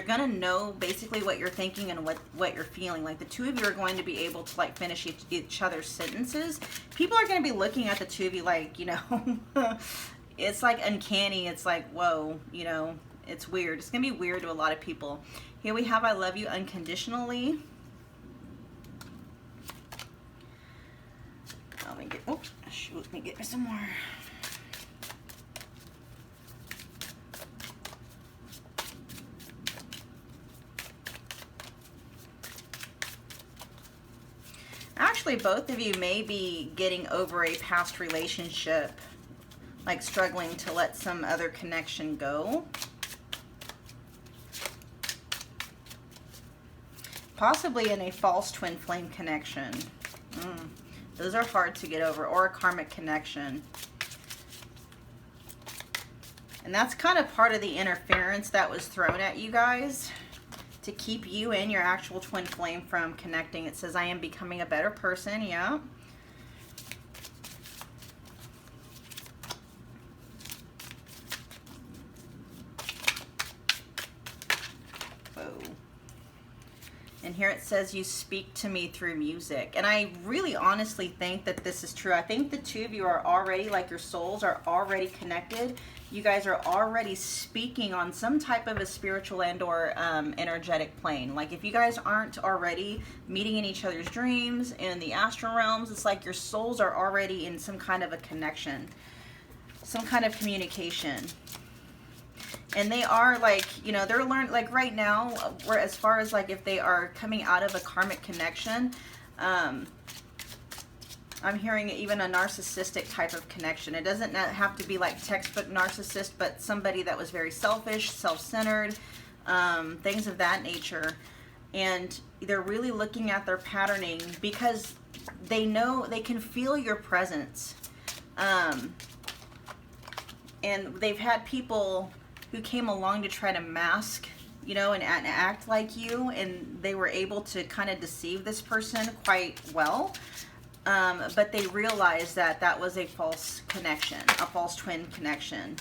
gonna know basically what you're thinking and what you're feeling. Like the two of you are going to be able to like finish each other's sentences. People are gonna be looking at the two of you like, it's like uncanny. It's like, whoa, it's weird. It's gonna be weird to a lot of people. Here we have, I love you unconditionally. Let me let me get some more. Actually, both of you may be getting over a past relationship, like struggling to let some other connection go. Possibly in a false twin flame connection. Those are hard to get over, or a karmic connection. And that's kind of part of the interference that was thrown at you guys to keep you and your actual twin flame from connecting. It says, I am becoming a better person. Yeah. And here it says, you speak to me through music. And I really honestly think that this is true. I think the two of you are already, like your souls are already connected. You guys are already speaking on some type of a spiritual and or energetic plane. Like if you guys aren't already meeting in each other's dreams in the astral realms, it's like your souls are already in some kind of a connection, some kind of communication. And they are like, you know, they're learning, like right now, where as far as like if they are coming out of a karmic connection, I'm hearing even a narcissistic type of connection. It doesn't have to be like textbook narcissist, but somebody that was very selfish, self-centered, things of that nature. And they're really looking at their patterning because they know, they can feel your presence. And they've had people who came along to try to mask, you know, and act like you, and they were able to kind of deceive this person quite well. But they realized that that was a false connection, a false twin connection.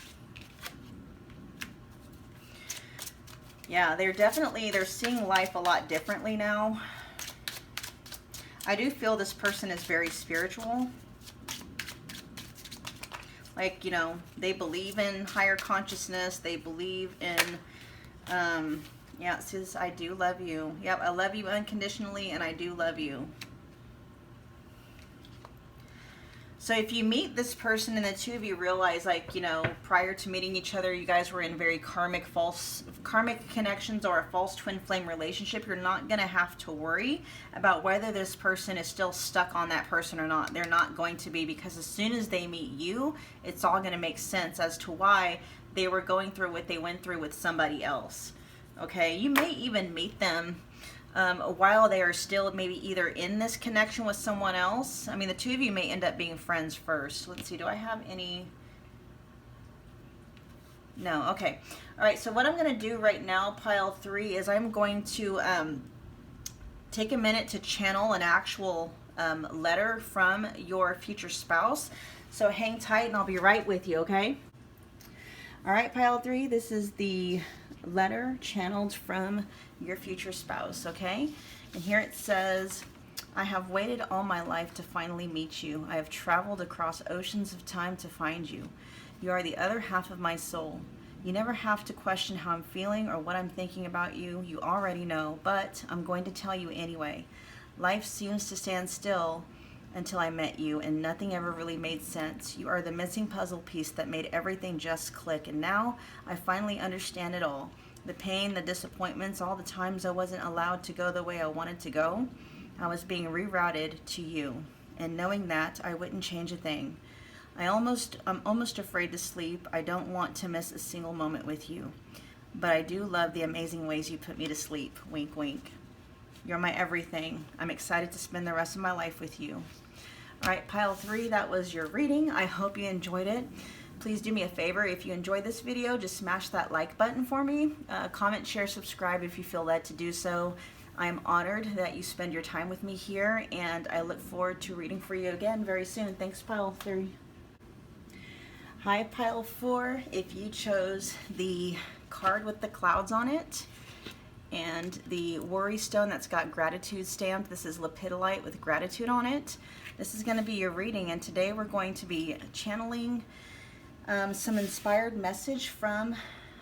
Yeah, they're seeing life a lot differently now. I do feel this person is very spiritual. Like, you know, they believe in higher consciousness. They believe in, yeah, it says, I do love you. Yep, I love you unconditionally, and I do love you. So if you meet this person and the two of you realize, like, you know, prior to meeting each other, you guys were in very karmic connections or a false twin flame relationship, you're not going to have to worry about whether this person is still stuck on that person or not. They're not going to be, because as soon as they meet you, it's all going to make sense as to why they were going through what they went through with somebody else. Okay, you may even meet them while they are still maybe either in this connection with someone else. I mean, the two of you may end up being friends first. Let's see, do I have any? No, okay. All right, so what I'm going to do right now, pile 3, is I'm going to take a minute to channel an actual letter from your future spouse. So hang tight and I'll be right with you, okay? All right, pile 3, this is the letter channeled from your future spouse, okay? And here it says, I have waited all my life to finally meet you. I have traveled across oceans of time to find you. You are the other half of my soul. You never have to question how I'm feeling or what I'm thinking about you. You already know, but I'm going to tell you anyway. Life seems to stand still until I met you, and nothing ever really made sense. You are the missing puzzle piece that made everything just click, and now I finally understand it all. The pain, the disappointments, all the times I wasn't allowed to go the way I wanted to go. I was being rerouted to you, and knowing that, I wouldn't change a thing. I'm almost afraid to sleep. I don't want to miss a single moment with you, but I do love the amazing ways you put me to sleep. Wink, wink. You're my everything. I'm excited to spend the rest of my life with you. All right, pile 3, that was your reading. I hope you enjoyed it. Please do me a favor. If you enjoyed this video, just smash that like button for me. Comment, share, subscribe if you feel led to do so. I am honored that you spend your time with me here, and I look forward to reading for you again very soon. Thanks, pile 3. Hi, pile 4. If you chose the card with the clouds on it and the worry stone that's got gratitude stamped, this is Lepidolite with gratitude on it. This is going to be your reading, and today we're going to be channeling some inspired message from,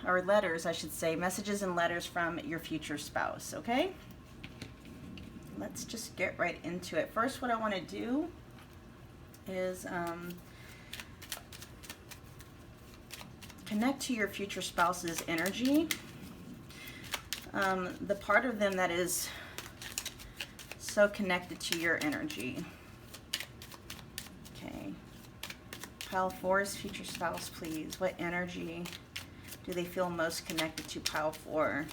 or letters, I should say, messages and letters from your future spouse, okay? Let's just get right into it. First, what I want to do is connect to your future spouse's energy. The part of them that is so connected to your energy. Okay. Pile 4's future spouse, please. What energy do they feel most connected to, pile 4?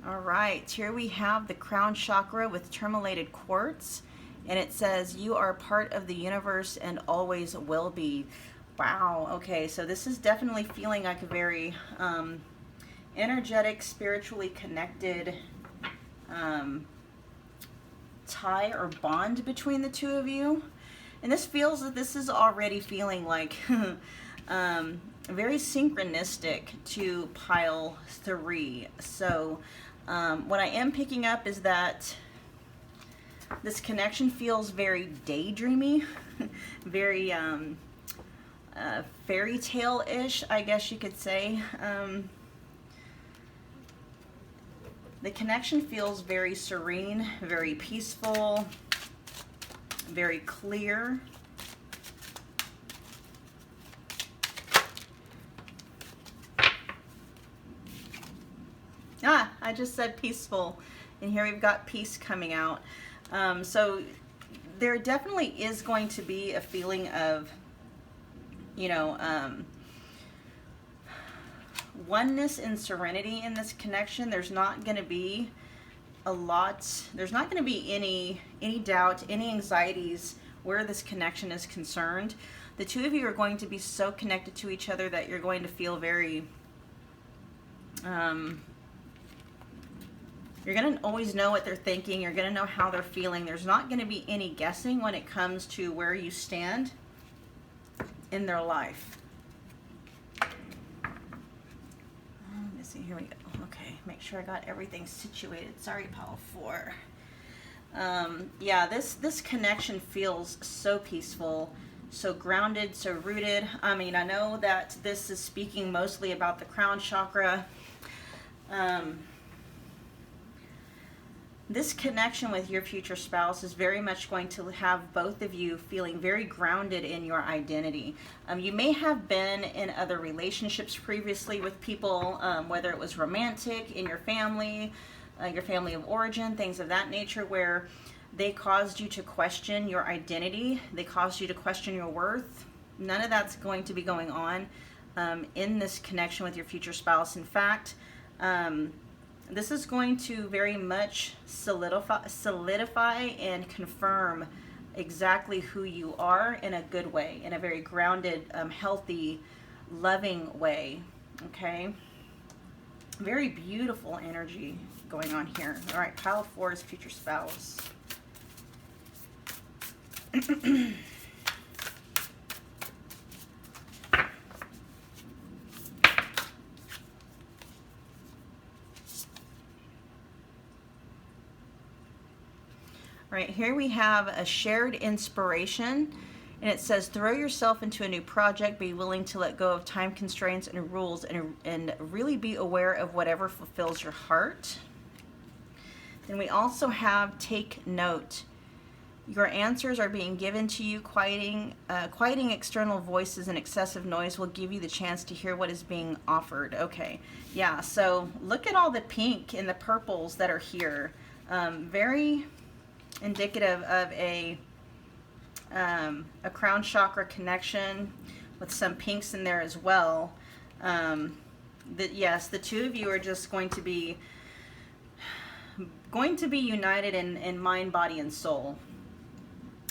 All right, here we have the crown chakra with tourmalated quartz, and it says you are part of the universe and always will be. Wow, okay, so this is definitely feeling like a very energetic, spiritually connected tie or bond between the two of you. And this feels that this is already feeling like very synchronistic to pile 3. So what I am picking up is that this connection feels very daydreamy, very fairy tale-ish, I guess you could say. The connection feels very serene, very peaceful, very clear. I just said peaceful, and here we've got peace coming out. So there definitely is going to be a feeling of, you know, oneness and serenity in this connection. There's not going to be a lot, there's not going to be any doubt, any anxieties where this connection is concerned. The two of you are going to be so connected to each other that you're going to feel very, you're going to always know what they're thinking. You're going to know how they're feeling. There's not going to be any guessing when it comes to where you stand in their life. Let me see, here we go. Okay, make sure I got everything situated. Sorry, pile 4. Yeah, this connection feels so peaceful, so grounded, so rooted. I mean, I know that this is speaking mostly about the crown chakra. This connection with your future spouse is very much going to have both of you feeling very grounded in your identity. You may have been in other relationships previously with people, whether it was romantic, in your family of origin, things of that nature, where they caused you to question your identity. They caused you to question your worth. None of that's going to be going on in this connection with your future spouse. In fact, this is going to very much solidify and confirm exactly who you are in a good way, in a very grounded, healthy, loving way. Okay? Very beautiful energy going on here. All right, pile 4 is future spouse. Right, here we have a shared inspiration, and it says throw yourself into a new project, be willing to let go of time constraints and rules, and really be aware of whatever fulfills your heart. Then we also have take note. Your answers are being given to you. Quieting external voices and excessive noise will give you the chance to hear what is being offered. Okay, yeah, so look at all the pink and the purples that are here. Very indicative of a crown chakra connection with some pinks in there as well. Yes, the two of you are just going to be united in mind, body, and soul.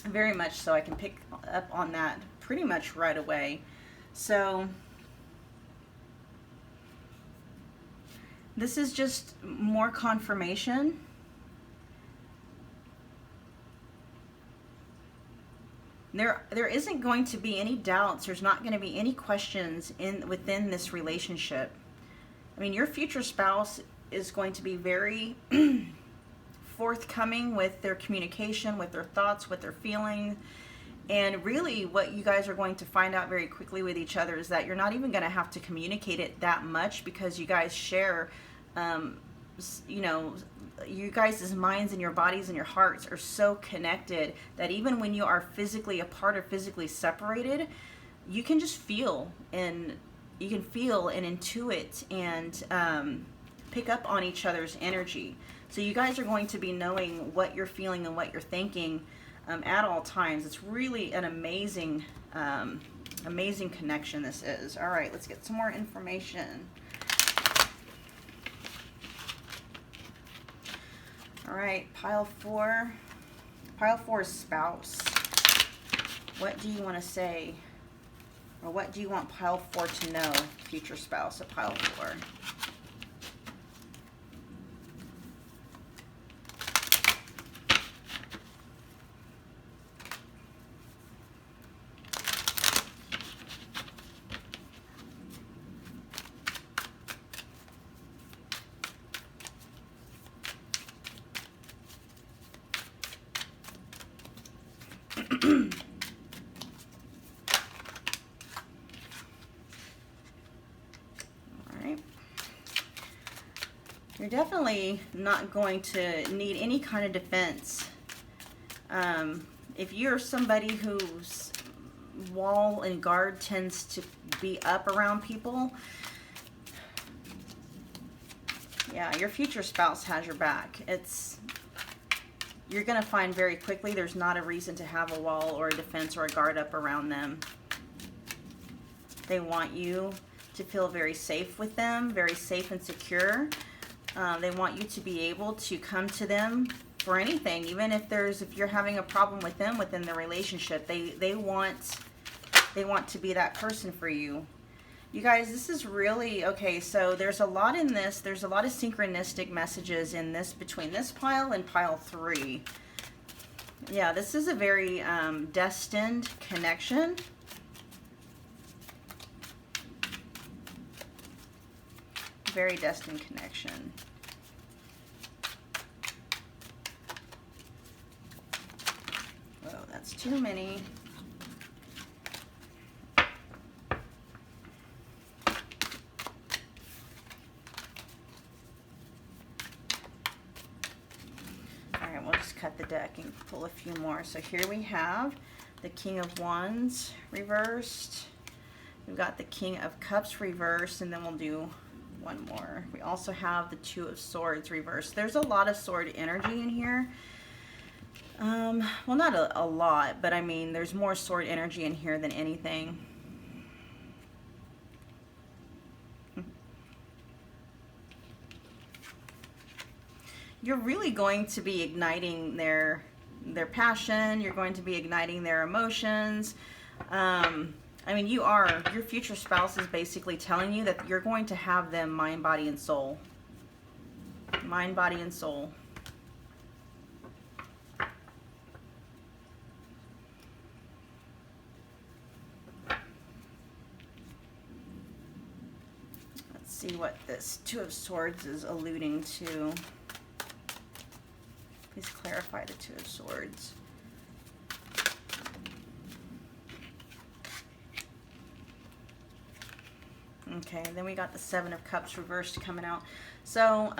Very much so. I can pick up on that pretty much right away. So this is just more confirmation. There isn't going to be any doubts. There's not going to be any questions within this relationship. I mean, your future spouse is going to be very forthcoming with their communication, with their thoughts, with their feelings. And really what you guys are going to find out very quickly with each other is that you're not even going to have to communicate it that much, because you guys share, you know, you guys' minds and your bodies and your hearts are so connected that even when you are physically apart or physically separated, you can just feel and intuit and pick up on each other's energy. So you guys are going to be knowing what you're feeling and what you're thinking at all times. It's really an amazing connection this is. All right, let's get some more information. right, pile 4. Pile 4 is spouse. What do you want to say? Or what do you want pile 4 to know? Future spouse of pile 4. You're definitely not going to need any kind of defense. If you're somebody whose wall and guard tends to be up around people, yeah, your future spouse has your back. You're going to find very quickly there's not a reason to have a wall or a defense or a guard up around them. They want you to feel very safe with them, very safe and secure. They want you to be able to come to them for anything, even if you're having a problem with them within the relationship. They want to be that person for you. You guys, this is really okay. So there's a lot in this. There's a lot of synchronistic messages in this between this pile and pile 3. Yeah, this is a very destined connection. Very destined connection. Oh, that's too many. Alright, we'll just cut the deck and pull a few more. So here we have the King of Wands reversed. We've got the King of Cups reversed, and then we'll do one more. We also have the Two of Swords reversed. There's a lot of sword energy in here. Well, not a lot, but I mean, there's more sword energy in here than anything. You're really going to be igniting their passion. You're going to be igniting their emotions. I mean, your future spouse is basically telling you that you're going to have them mind, body, and soul. Mind, body, and soul. Let's see what this Two of Swords is alluding to. Please clarify the Two of Swords. Okay, then we got the Seven of Cups reversed coming out. So,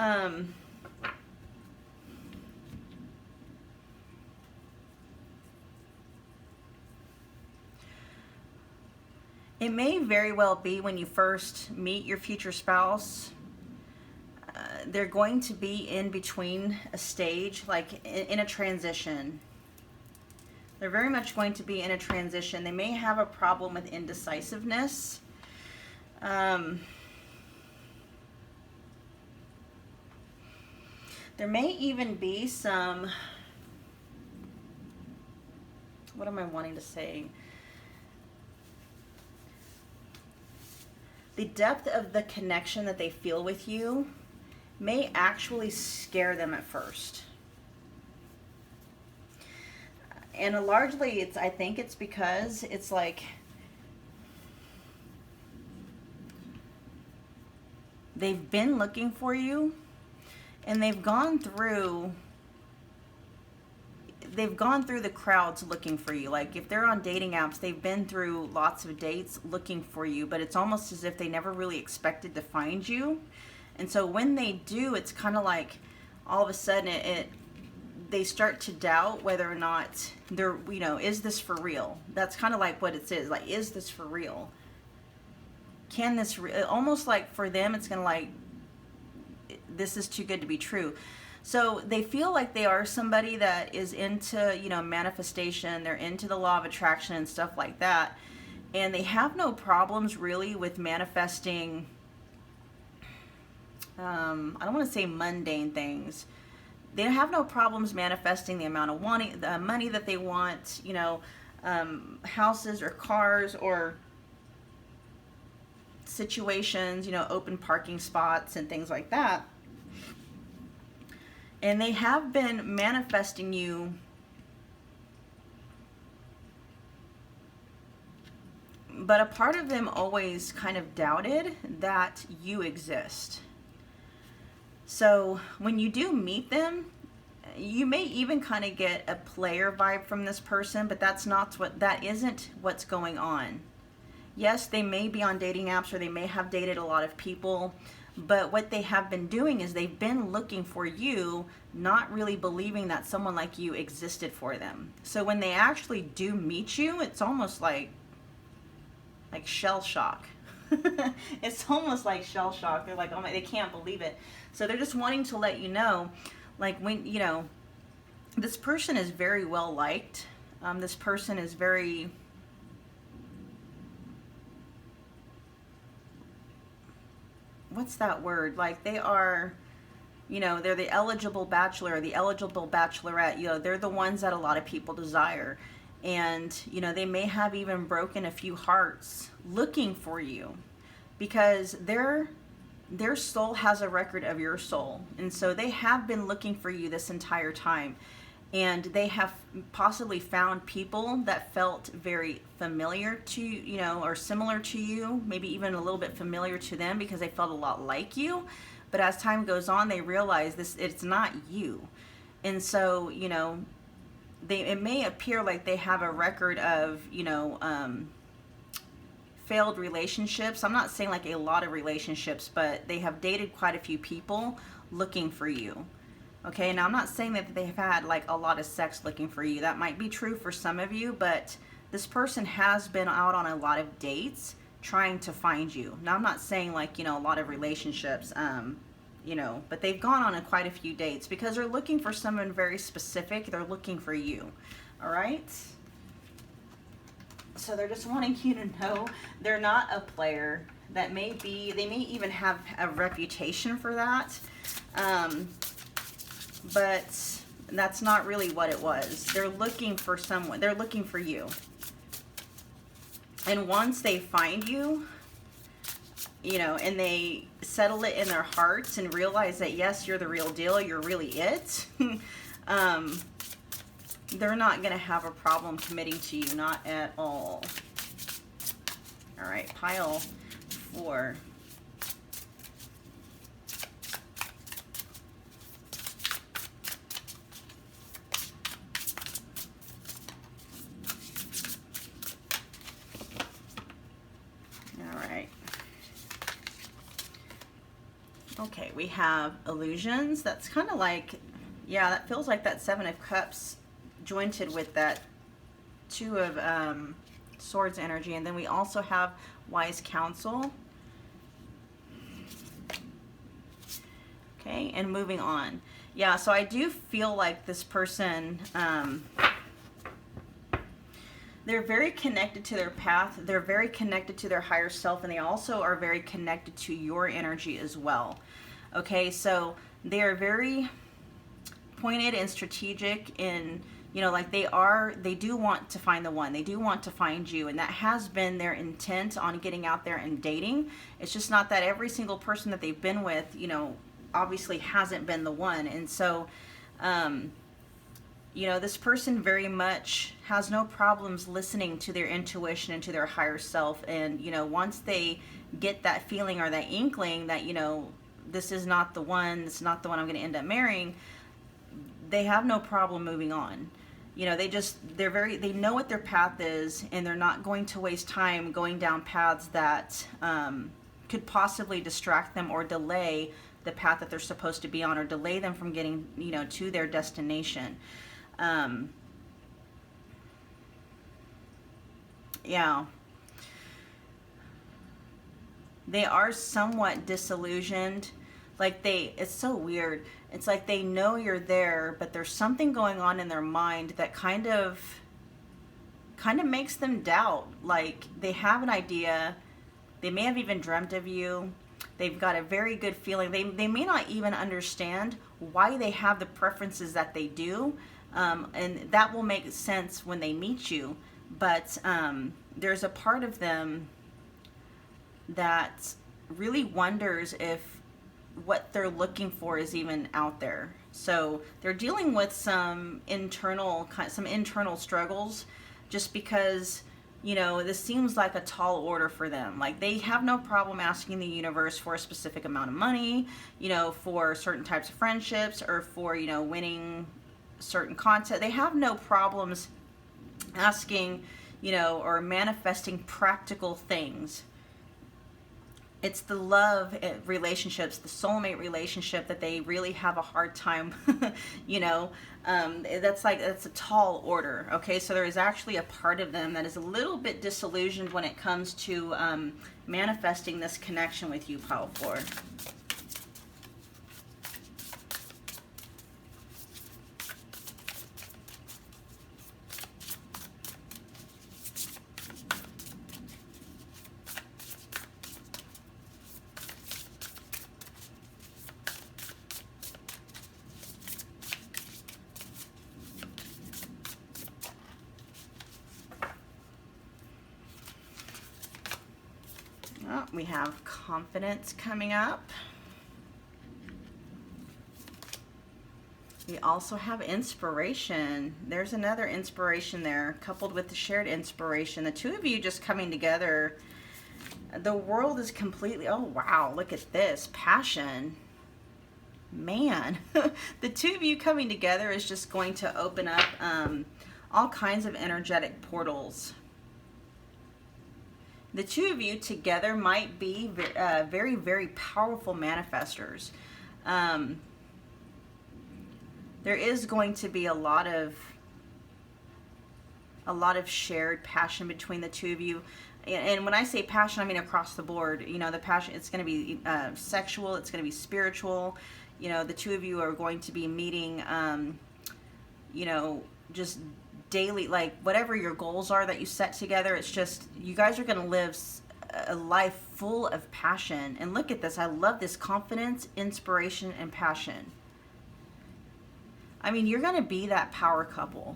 it may very well be when you first meet your future spouse, they're going to be in between a stage, like in a transition. They're very much going to be in a transition. They may have a problem with indecisiveness. There may even be some, what am I wanting to say? The depth of the connection that they feel with you may actually scare them at first. And largely, I think it's because it's like they've been looking for you, and they've gone through the crowds looking for you. Like if they're on dating apps, they've been through lots of dates looking for you, but it's almost as if they never really expected to find you. And so when they do, it's kind of like all of a sudden they start to doubt whether or not they're, is this for real? That's kind of like what it is. Like, is this for real? Can this, almost like for them, it's going to like, this is too good to be true. So they feel like they are somebody that is into, manifestation. They're into the law of attraction and stuff like that. And they have no problems really with manifesting, I don't want to say mundane things. they have no problems manifesting the amount of the money that they want, houses or cars or situations, open parking spots and things like that. And they have been manifesting you but a part of them always kind of doubted that you exist. So when you do meet them, you may even kind of get a player vibe from this person, but that isn't what's going on. Yes, they may be on dating apps or they may have dated a lot of people, but what they have been doing is they've been looking for you, not really believing that someone like you existed for them. So when they actually do meet you, it's almost like shell shock. It's almost like shell shock. They're like, oh my, they can't believe it. So they're just wanting to let you know, like, when, this person is very well liked. This person is very, what's that word? Like, they are, they're the eligible bachelor or the eligible bachelorette. They're the ones that a lot of people desire. And, they may have even broken a few hearts looking for you because their soul has a record of your soul. And so they have been looking for you this entire time. And they have possibly found people that felt very familiar to, or similar to you, maybe even a little bit familiar to them because they felt a lot like you. But as time goes on, they realize it's not you. And so, it may appear like they have a record of, failed relationships. I'm not saying like a lot of relationships, but they have dated quite a few people looking for you. Okay, now I'm not saying that they've had like a lot of sex looking for you. That might be true for some of you, but this person has been out on a lot of dates trying to find you. Now I'm not saying like, a lot of relationships, but they've gone on quite a few dates because they're looking for someone very specific. They're looking for you. All right. So they're just wanting you to know they're not a player. They may even have a reputation for that. But that's not really what it was. They're looking for someone. They're looking for you. And once they find you, and they settle it in their hearts and realize that, yes, you're the real deal, you're really it, they're not going to have a problem committing to you, not at all. All right, pile 4. Okay, we have illusions. That's kind of like, yeah, that feels like that 7 of Cups jointed with that 2 of Swords energy. And then we also have wise counsel. Okay, and moving on. Yeah, so I do feel like this person, they're very connected to their path. They're very connected to their higher self, and they also are very connected to your energy as well. Okay, so they are very pointed and strategic in, like they do want to find the one. They do want to find you, and that has been their intent on getting out there and dating. It's just not that every single person that they've been with, obviously hasn't been the one. And so, this person very much has no problems listening to their intuition and to their higher self. And, once they get that feeling or that inkling that, this is not the one, this is not the one I'm going to end up marrying, they have no problem moving on. They know what their path is, and they're not going to waste time going down paths that could possibly distract them or delay the path that they're supposed to be on, or delay them from getting, to their destination. Yeah. They are somewhat disillusioned. Like it's so weird. It's like they know you're there, but there's something going on in their mind that kind of makes them doubt. Like they have an idea. They may have even dreamt of you. They've got a very good feeling. They may not even understand why they have the preferences that they do, and that will make sense when they meet you. But there's a part of them that really wonders if what they're looking for is even out there. So they're dealing with some internal struggles, just because, you know, this seems like a tall order for them. Like, they have no problem asking the universe for a specific amount of money, you know, for certain types of friendships, or for, you know, winning certain content. They have no problems asking, you know, or manifesting practical things. It's the love relationships, the soulmate relationship, that they really have a hard time, you know, that's a tall order. Okay, so there is actually a part of them that is a little bit disillusioned when it comes to manifesting this connection with you, pile 4. We have confidence coming up. We also have inspiration. There's another inspiration there, coupled with the shared inspiration. The two of you just coming together. The world is completely, oh wow, look at this, passion. Man, the two of you coming together is just going to open up all kinds of energetic portals. The two of you together might be very, very powerful manifestors. There is going to be a lot of shared passion between the two of you. And when I say passion, I mean across the board. You know, the passion, it's going to be sexual, it's going to be spiritual. You know, the two of you are going to be meeting, you know, just daily, like whatever your goals are that you set together. It's just, you guys are going to live a life full of passion. And look at this, I love this: confidence, inspiration, and passion. I mean, you're going to be that power couple.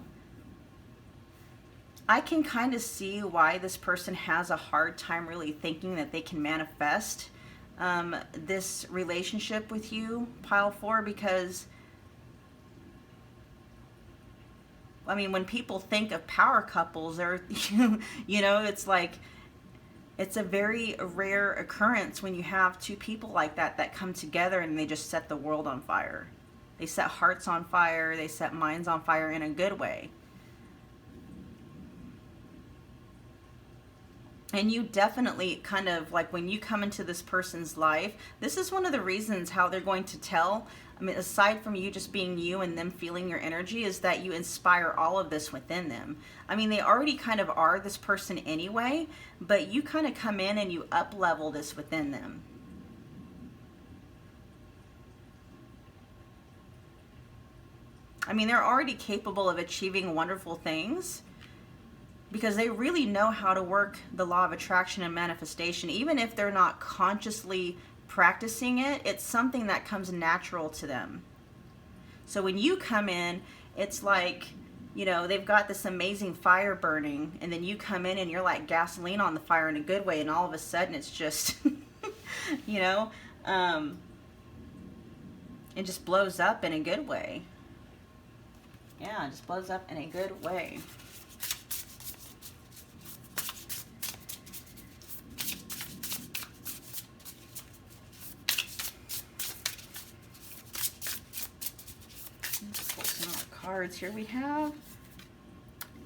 I can kind of see why this person has a hard time really thinking that they can manifest this relationship with you, pile 4, because I mean, when people think of power couples, they're, you know, it's like, it's a very rare occurrence when you have two people like that come together and they just set the world on fire. They set hearts on fire, they set minds on fire in a good way. And you definitely kind of, like, when you come into this person's life, this is one of the reasons how they're going to tell. I mean, aside from you just being you and them feeling your energy, is that you inspire all of this within them. I mean, they already kind of are this person anyway, but you kind of come in and you up-level this within them. I mean, they're already capable of achieving wonderful things, because they really know how to work the law of attraction and manifestation. Even if they're not consciously practicing it, it's something that comes natural to them. So when you come in, it's like, you know, they've got this amazing fire burning, and then you come in and you're like gasoline on the fire in a good way, and all of a sudden it's just, you know, it just blows up in a good way. Yeah, it just blows up in a good way. Cards here. We have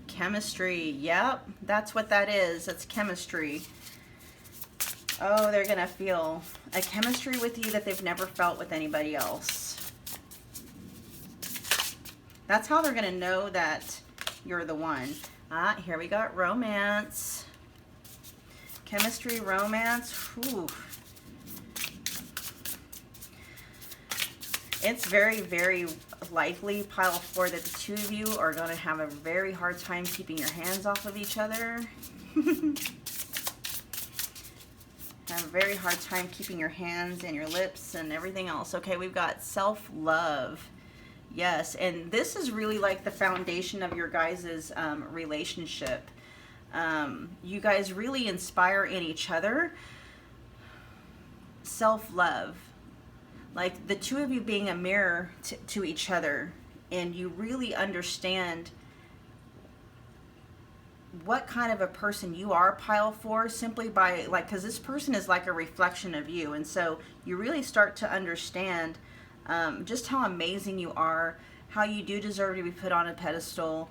chemistry. Yep, that's what that is. That's chemistry. Oh, they're gonna feel a chemistry with you that they've never felt with anybody else. That's how they're gonna know that you're the one. Here we got romance. Chemistry, romance. Whew. It's very, very likely, pile 4, that the two of you are going to have a very hard time keeping your hands off of each other. Have a very hard time keeping your hands and your lips and everything else. Okay, we've got self-love. Yes, and this is really like the foundation of your guys' relationship. You guys really inspire in each other. Self-love. Like the two of you being a mirror to each other, and you really understand what kind of a person you are, pile 4, simply by like, because this person is like a reflection of you, and so you really start to understand just how amazing you are, how you do deserve to be put on a pedestal,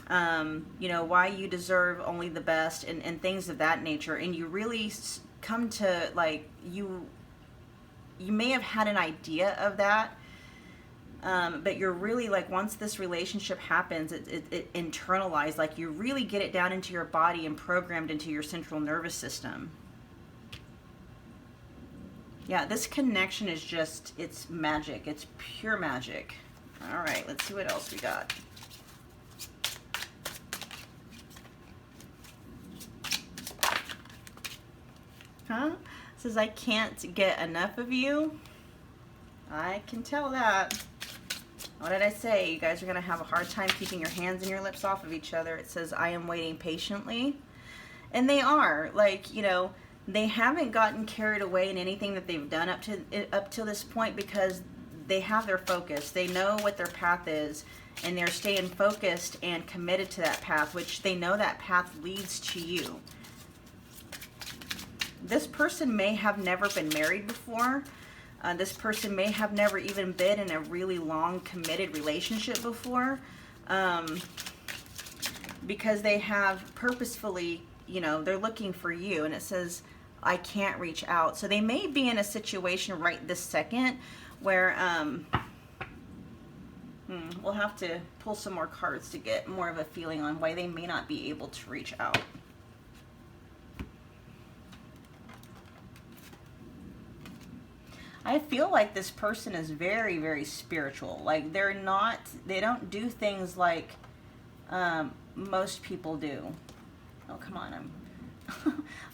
you know, why you deserve only the best, and things of that nature. And you really come to like, you may have had an idea of that, but you're really like, once this relationship happens, it internalized, like you really get it down into your body and programmed into your central nervous system. Yeah, this connection is just, it's magic. It's pure magic. All right, let's see what else we got. Huh? It says, I can't get enough of you. I can tell that. What did I say? You guys are going to have a hard time keeping your hands and your lips off of each other. It says, I am waiting patiently. And they are. Like, you know, they haven't gotten carried away in anything that they've done up to this point, because they have their focus. They know what their path is, and they're staying focused and committed to that path, which they know that path leads to you. This person may have never been married before. This person may have never even been in a really long committed relationship before, because they have purposefully, you know, they're looking for you. And it says, I can't reach out. So they may be in a situation right this second where we'll have to pull some more cards to get more of a feeling on why they may not be able to reach out. I feel like this person is very, very spiritual. Like they don't do things like most people do. Oh, come on.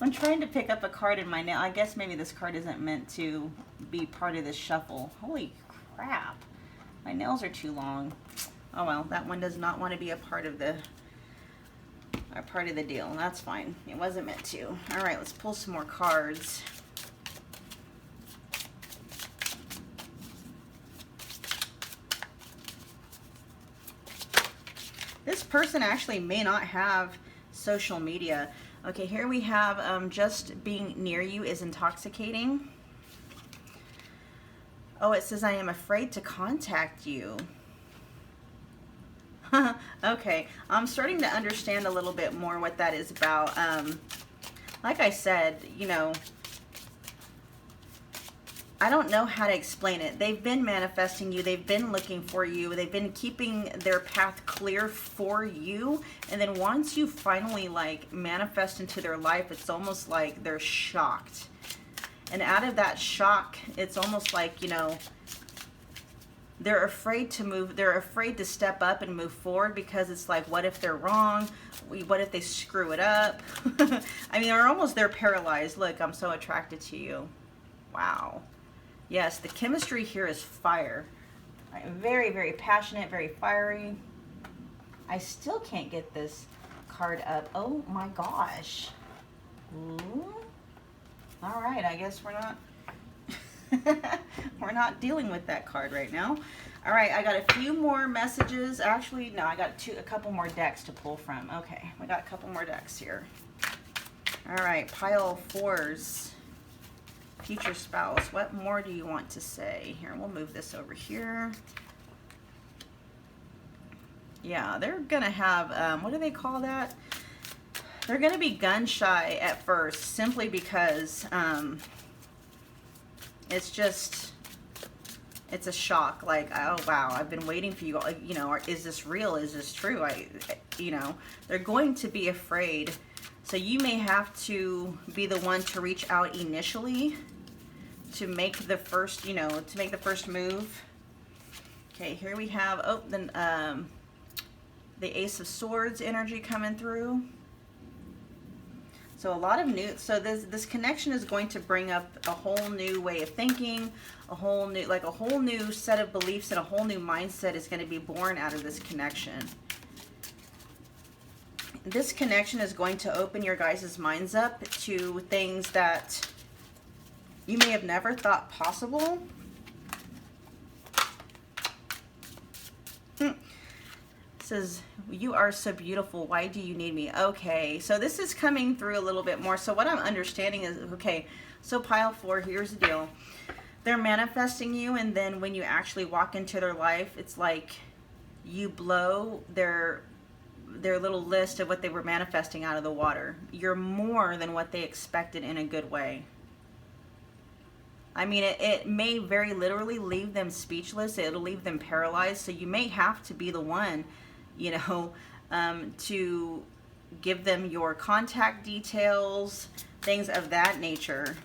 I'm trying to pick up a card in my nail. I guess maybe this card isn't meant to be part of this shuffle. Holy crap. My nails are too long. Oh well, that one does not want to be a part of the deal. That's fine. It wasn't meant to. All right, let's pull some more cards. This person actually may not have social media. Okay, here we have just being near you is intoxicating. Oh, it says, I am afraid to contact you. Okay, I'm starting to understand a little bit more what that is about. Like I said, you know, I don't know how to explain it. They've been manifesting you. They've been looking for you. They've been keeping their path clear for you. And then once you finally like manifest into their life, it's almost like they're shocked. And out of that shock, it's almost like, you know, they're afraid to move. They're afraid to step up and move forward, because it's like, what if they're wrong? What if they screw it up? I mean, they're paralyzed. Look, I'm so attracted to you. Wow. Yes, the chemistry here is fire. I'm very, very passionate, very fiery. I still can't get this card up. Oh my gosh. Ooh. All right, I guess we're not dealing with that card right now. All right, I got a few more messages. Actually, no, I got a couple more decks to pull from. Okay, we got a couple more decks here. All right, pile 4s. Future spouse, what more do you want to say? Here, we'll move this over here. Yeah, they're gonna have, what do they call that? They're gonna be gun shy at first, simply because it's a shock. Like, oh wow, I've been waiting for you. You know, is this real? Is this true? You know, they're going to be afraid. So you may have to be the one to reach out initially to make the first, you know, to make the first move. Okay, here we have, oh, then the Ace of Swords energy coming through. So a lot of new, so this connection is going to bring up a whole new way of thinking, a whole new set of beliefs, and a whole new mindset is going to be born out of this connection. This connection is going to open your guys' minds up to things that you may have never thought possible. Says, you are so beautiful, why do you need me? Okay, so this is coming through a little bit more. So what I'm understanding is, okay, so pile 4, here's the deal. They're manifesting you, and then when you actually walk into their life, it's like you blow their little list of what they were manifesting out of the water. You're more than what they expected in a good way. I mean, it may very literally leave them speechless. It'll leave them paralyzed. So you may have to be the one, you know, to give them your contact details, things of that nature.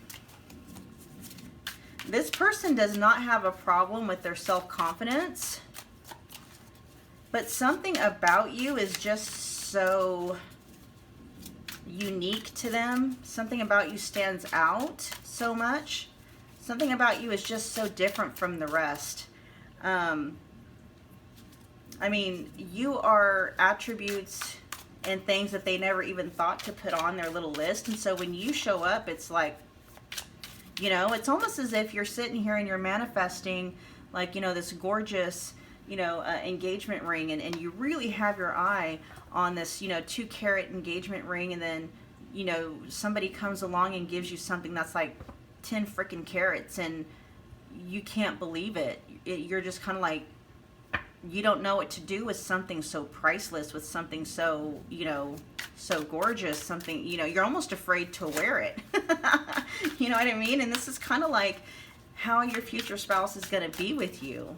This person does not have a problem with their self-confidence, but something about you is just so unique to them. Something about you stands out so much. Something about you is just so different from the rest. I mean, you are attributes and things that they never even thought to put on their little list. And so when you show up, it's like, you know, it's almost as if you're sitting here and you're manifesting, like, you know, this gorgeous, you know, engagement ring. And you really have your eye on this, you know, 2-carat engagement ring. And then, you know, somebody comes along and gives you something that's like 10 freaking carats, and you can't believe it. You're just kind of like, you don't know what to do with something so priceless, with something so, you know, so gorgeous, something, you know, you're almost afraid to wear it. You know what I mean? And this is kind of like how your future spouse is going to be with you.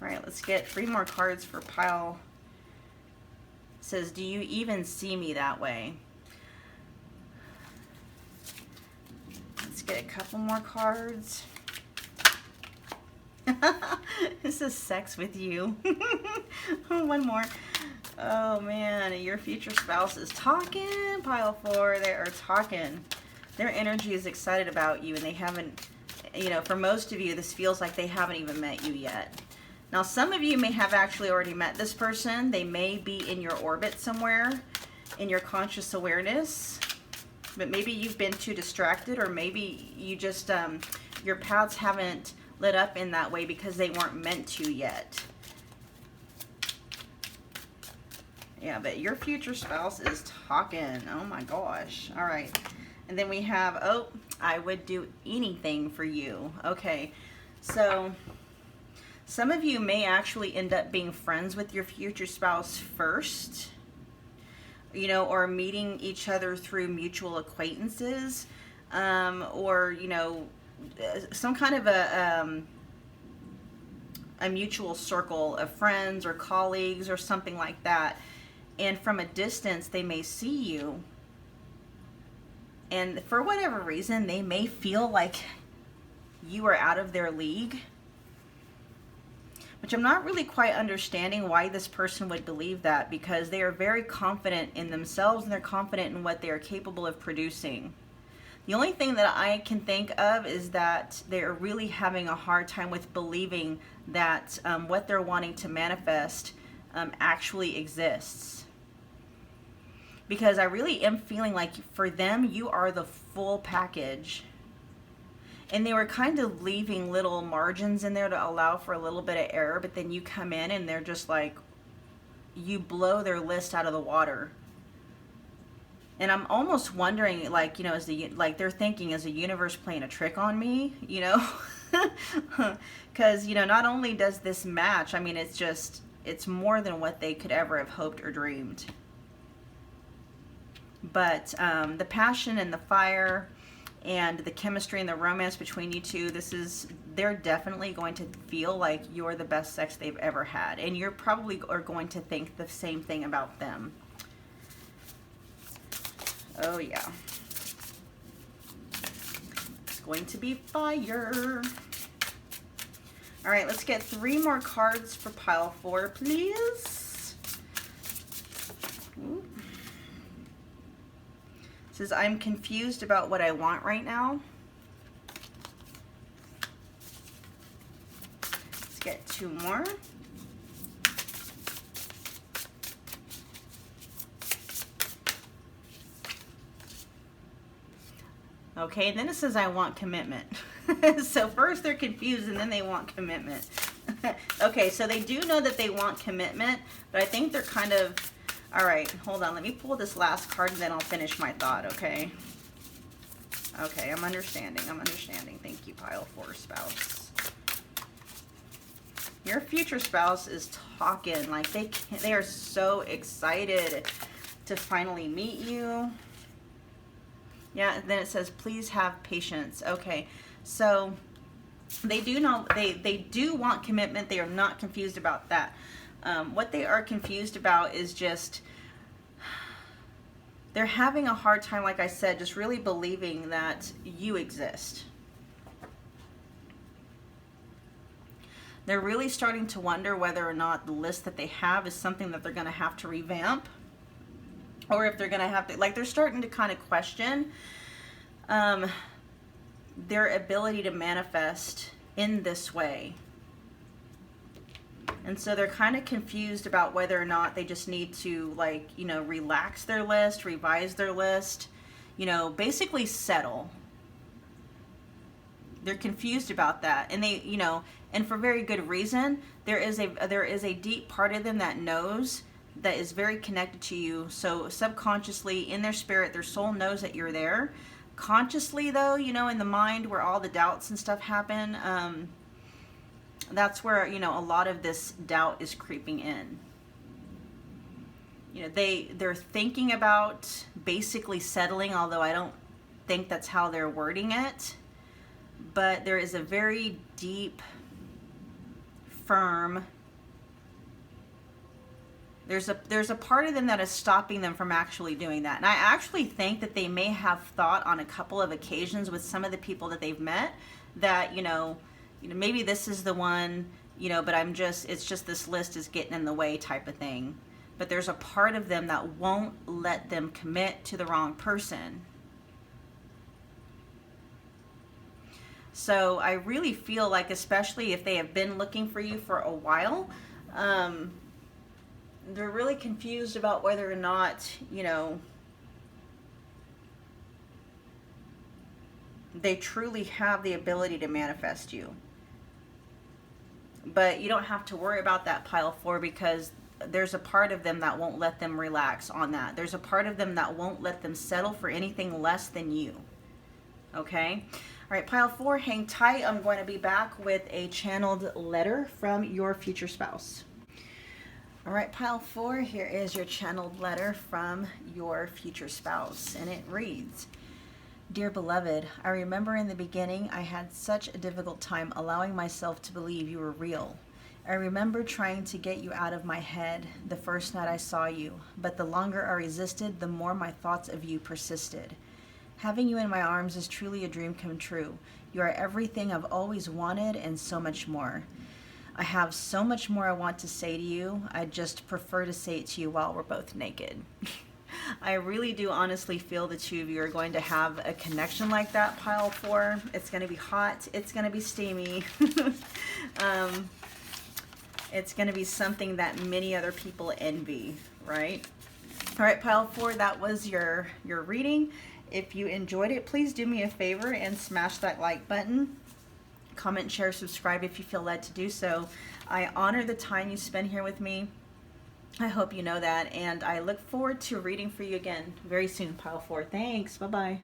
All right, let's get 3 more cards for pile. It says, do you even see me that way? Let's get a couple more cards. This is sex with you. One more. Oh man, your future spouse is talking. Pile 4, they are talking. Their energy is excited about you, and they haven't, you know, for most of you, this feels like they haven't even met you yet. Now, some of you may have actually already met this person. They may be in your orbit somewhere, in your conscious awareness, but maybe you've been too distracted, or maybe you just, your paths haven't lit up in that way because they weren't meant to yet. Yeah, but your future spouse is talking. Oh my gosh. All right. And then we have, oh, I would do anything for you. Okay. So some of you may actually end up being friends with your future spouse first, you know, or meeting each other through mutual acquaintances, or, you know, some kind of a mutual circle of friends or colleagues or something like that. And from a distance, they may see you, and for whatever reason, they may feel like you are out of their league, which I'm not really quite understanding why this person would believe that, because they are very confident in themselves and they're confident in what they are capable of producing. The only thing that I can think of is that they're really having a hard time with believing that what they're wanting to manifest actually exists. Because I really am feeling like for them, you are the full package. And they were kind of leaving little margins in there to allow for a little bit of error, but then you come in and they're just like, you blow their list out of the water. And I'm almost wondering, like, you know, like they're thinking, is the universe playing a trick on me, you know? Because, you know, not only does this match, I mean, it's more than what they could ever have hoped or dreamed. But the passion and the fire and the chemistry and the romance between you two, they're definitely going to feel like you're the best sex they've ever had. And you're probably are going to think the same thing about them. Oh yeah. Let's go going to be fire. All right, let's get 3 more cards for pile 4, please. Ooh. It says, I'm confused about what I want right now. Let's get 2 more. Okay, and then it says, I want commitment. So first they're confused and then they want commitment. Okay, so they do know that they want commitment, but I think they're kind of, all right, hold on. Let me pull this last card and then I'll finish my thought, okay? Okay, I'm understanding. I'm understanding. Thank you, pile 4 spouse. Your future spouse is talking like they are so excited to finally meet you. Yeah, and then it says, please have patience. Okay, so they do know, they do want commitment. They are not confused about that. What they are confused about is just, they're having a hard time, like I said, just really believing that you exist. They're really starting to wonder whether or not the list that they have is something that they're going to have to revamp. Or if they're going to have to, like, they're starting to kind of question their ability to manifest in this way. And so they're kind of confused about whether or not they just need to, like, you know, relax their list, revise their list, you know, basically settle. They're confused about that. And they, you know, and for very good reason. There is a deep part of them that knows, that is very connected to you. So subconsciously, in their spirit, their soul knows that you're there. Consciously, though, you know, in the mind where all the doubts and stuff happen, that's where, you know, a lot of this doubt is creeping in. You know, they're thinking about basically settling, although I don't think that's how they're wording it. But there is a very deep, firm, there's a part of them that is stopping them from actually doing that. And I actually think that they may have thought on a couple of occasions with some of the people that they've met that, you know, maybe this is the one, you know, but it's just this list is getting in the way type of thing. But there's a part of them that won't let them commit to the wrong person. So I really feel like, especially if they have been looking for you for a while, they're really confused about whether or not, you know, they truly have the ability to manifest you. But you don't have to worry about that pile 4, because there's a part of them that won't let them relax on that. There's a part of them that won't let them settle for anything less than you. Okay? All right, pile 4, hang tight. I'm going to be back with a channeled letter from your future spouse. All right, pile 4, here is your channeled letter from your future spouse, and it reads, Dear beloved, I remember in the beginning I had such a difficult time allowing myself to believe you were real. I remember trying to get you out of my head the first night I saw you, but the longer I resisted, the more my thoughts of you persisted. Having you in my arms is truly a dream come true. You are everything I've always wanted and so much more. I have so much more I want to say to you. I just prefer to say it to you while we're both naked. I really do honestly feel the two of you are going to have a connection like that, pile 4. It's going to be hot. It's going to be steamy. It's going to be something that many other people envy, right? All right, pile 4, that was your reading. If you enjoyed it, please do me a favor and smash that like button. Comment, share, subscribe if you feel led to do so. I honor the time you spend here with me. I hope you know that, and I look forward to reading for you again very soon, pile 4. Thanks. Bye-bye.